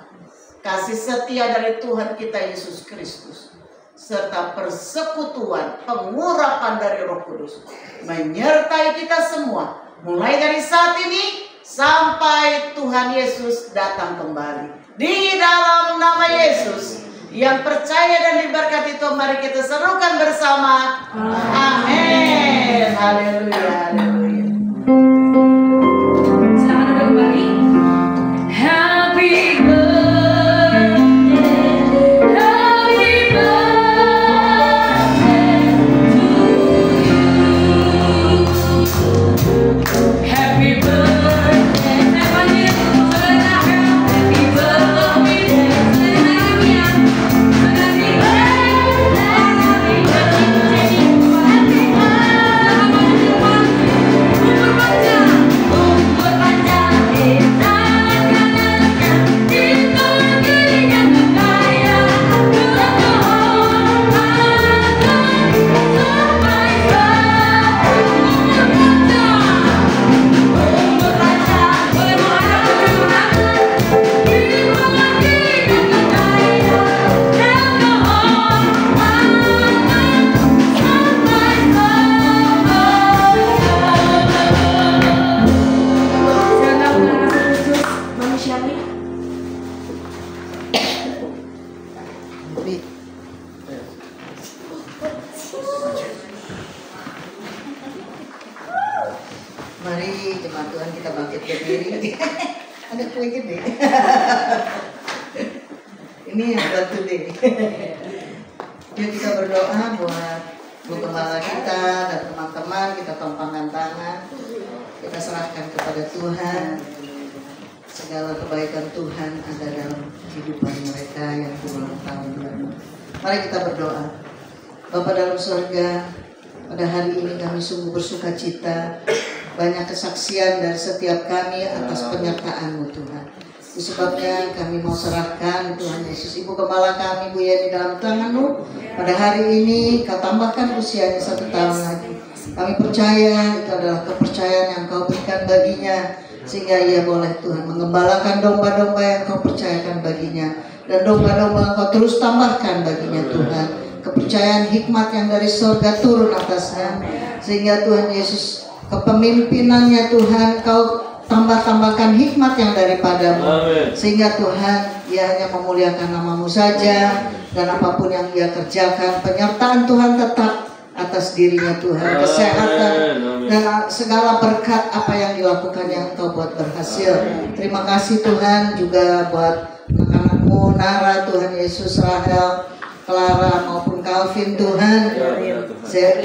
kasih setia dari Tuhan kita Yesus Kristus, serta persekutuan pengurapan dari Roh Kudus menyertai kita semua, mulai dari saat ini sampai Tuhan Yesus datang kembali. Di dalam nama Yesus, yang percaya dan diberkati Tuhan, mari kita serukan bersama. Amin. Haleluya, haleluya. Selamat datang kembali. Happy Mari jemaat Tuhan kita bangkit berdiri. Ada kue gede. Ini yang bantu deh. Yuk kita berdoa buat Bu Gembala kita dan teman-teman. Kita tumpangkan tangan. Kita serahkan kepada Tuhan. Segala kebaikan Tuhan ada dalam kehidupan mereka yang berulang tahun. Mari kita berdoa. Bapa dalam surga, pada hari ini kami sungguh bersuka cita. Banyak kesaksian dari setiap kami atas penyertaan-Mu Tuhan. Itu sebabnya kami mau serahkan Tuhan Yesus Ibu Gembala kami Bu Yeni dalam tangan-Mu. Pada hari ini Kau tambahkan usianya 1 tahun lagi. Kami percaya itu adalah kepercayaan yang Kau berikan baginya, sehingga ia boleh Tuhan mengembalakan domba-domba yang Kau percayakan baginya. Dan domba-domba Kau terus tambahkan baginya Tuhan. Kepercayaan hikmat yang dari surga turun atasnya, sehingga Tuhan Yesus kepemimpinannya Tuhan Kau tambah-tambahkan hikmat yang daripada-Mu. Sehingga Tuhan ia hanya memuliakan nama-Mu saja, dan apapun yang ia kerjakan, penyertaan Tuhan tetap atas dirinya Tuhan. Kesehatan dan segala berkat apa yang dilakukan yang Kau buat berhasil. Terima kasih Tuhan juga buat anak-anak-Mu Nara, Tuhan Yesus, Rahel, Clara maupun Calvin Tuhan,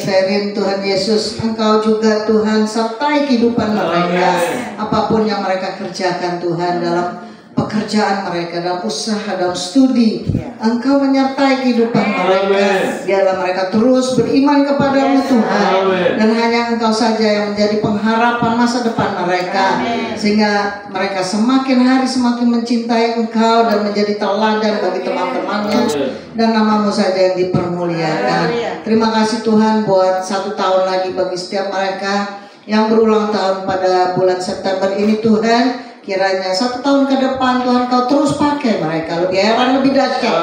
Sherin Tuhan Yesus, Engkau juga Tuhan sertai kehidupan mereka. Apapun yang mereka kerjakan Tuhan, dalam pekerjaan mereka, dalam usaha, dalam studi, Engkau menyertai kehidupan mereka. Biarlah mereka terus beriman kepada-Mu Tuhan, dan hanya Engkau saja yang menjadi pengharapan masa depan mereka, sehingga mereka semakin hari semakin mencintai Engkau dan menjadi teladan bagi teman-temannya, dan nama-Mu saja yang dipermuliakan. Terima kasih Tuhan buat 1 tahun lagi bagi setiap mereka yang berulang tahun pada bulan September ini Tuhan. Kiranya 1 tahun ke depan Tuhan Kau terus pakai mereka lebih heran, lebih dahsyat.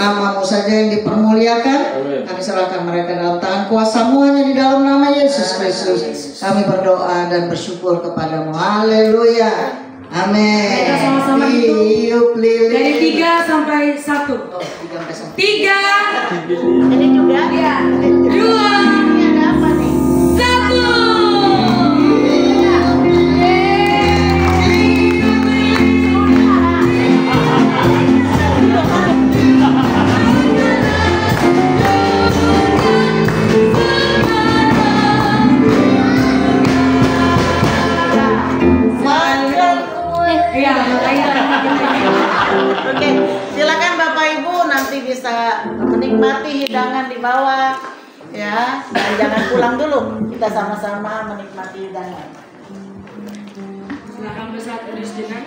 Nama-Mu saja yang dipermuliakan. Kami serahkan mereka dalam tangan kuasa-Mu hanya di dalam nama Yesus Kristus. Kami berdoa dan bersyukur kepada-Mu. Haleluya. Amin. Kita sama-sama hidup dari 3 sampai 1. 3. Ini juga. Ya. 2. Ini ada apa nih? 1. Oke, silakan Bapak Ibu nanti bisa menikmati hidangan di bawah, ya. Dan jangan pulang dulu, kita sama-sama menikmati hidangan. Silakan bersatu di sini.